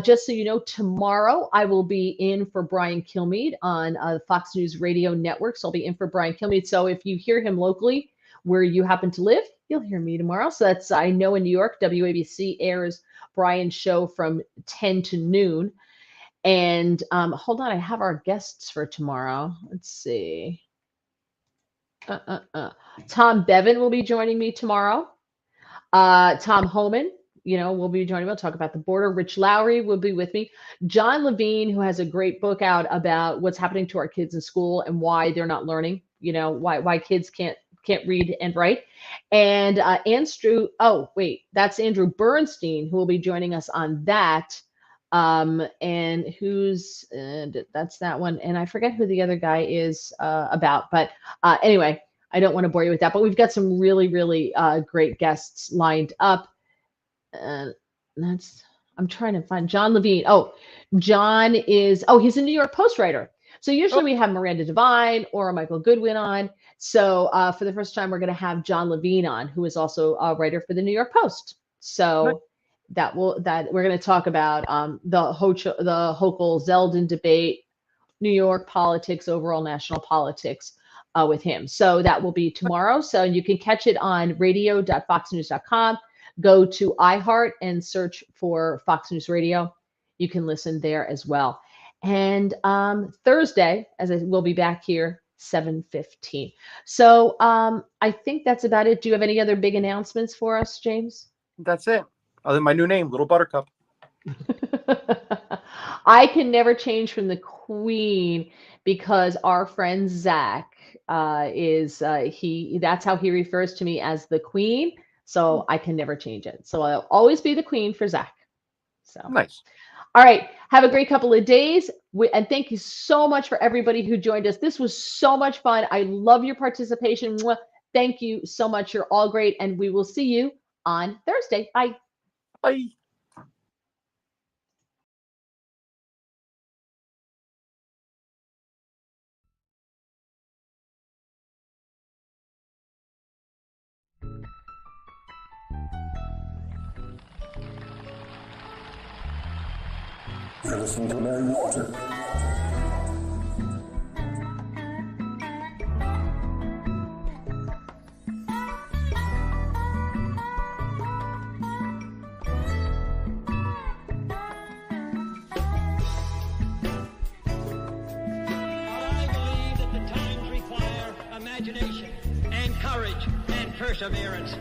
Just so you know, tomorrow I will be in for Brian Kilmeade on the Fox News Radio Network. So I'll be in for Brian Kilmeade. So if you hear him locally where you happen to live, you'll hear me tomorrow. So that's, I know in New York, WABC airs Brian's show from 10 to noon. And hold on, I have our guests for tomorrow. Let's see. Tom Bevan will be joining me tomorrow. Tom Homan, will be joining me. We'll talk about the border. Rich Lowry will be with me. John Levine, who has a great book out about what's happening to our kids in school and why they're not learning, why kids can't read and write. And that's Andrew Bernstein, who will be joining us on that. And that's that one. And I forget who the other guy is about, but anyway, I don't want to bore you with that, but we've got some really, really great guests lined up. That's I'm trying to find John Levine. Oh, John is, oh, he's a New York Post writer. So usually we have Miranda Devine or Michael Goodwin on. So for the first time, we're going to have John Levine on, who is also a writer for the New York Post. So that we're going to talk about the Hochul Zeldin debate, New York politics, overall national politics with him. So that will be tomorrow. So you can catch it on radio.foxnews.com. Go to iHeart and search for Fox News Radio. You can listen there as well. And Thursday, as I will be back here, 7:15. So I think that's about it. Do you have any other big announcements for us, James? That's it. Other than my new name, Little Buttercup. I can never change from the Queen because our friend Zach that's how he refers to me, as the Queen. So I can never change it. So I'll always be the Queen for Zach. So Nice. All right. Have a great couple of days. And thank you so much for everybody who joined us. This was so much fun. I love your participation. Mwah. Thank you so much. You're all great. And we will see you on Thursday. Bye. Bye. You're listening to Mary Walter. Imagination and courage and perseverance.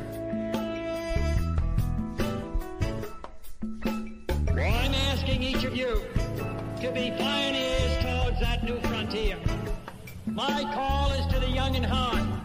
I'm asking each of you to be pioneers towards that new frontier. My call is to the young and hard.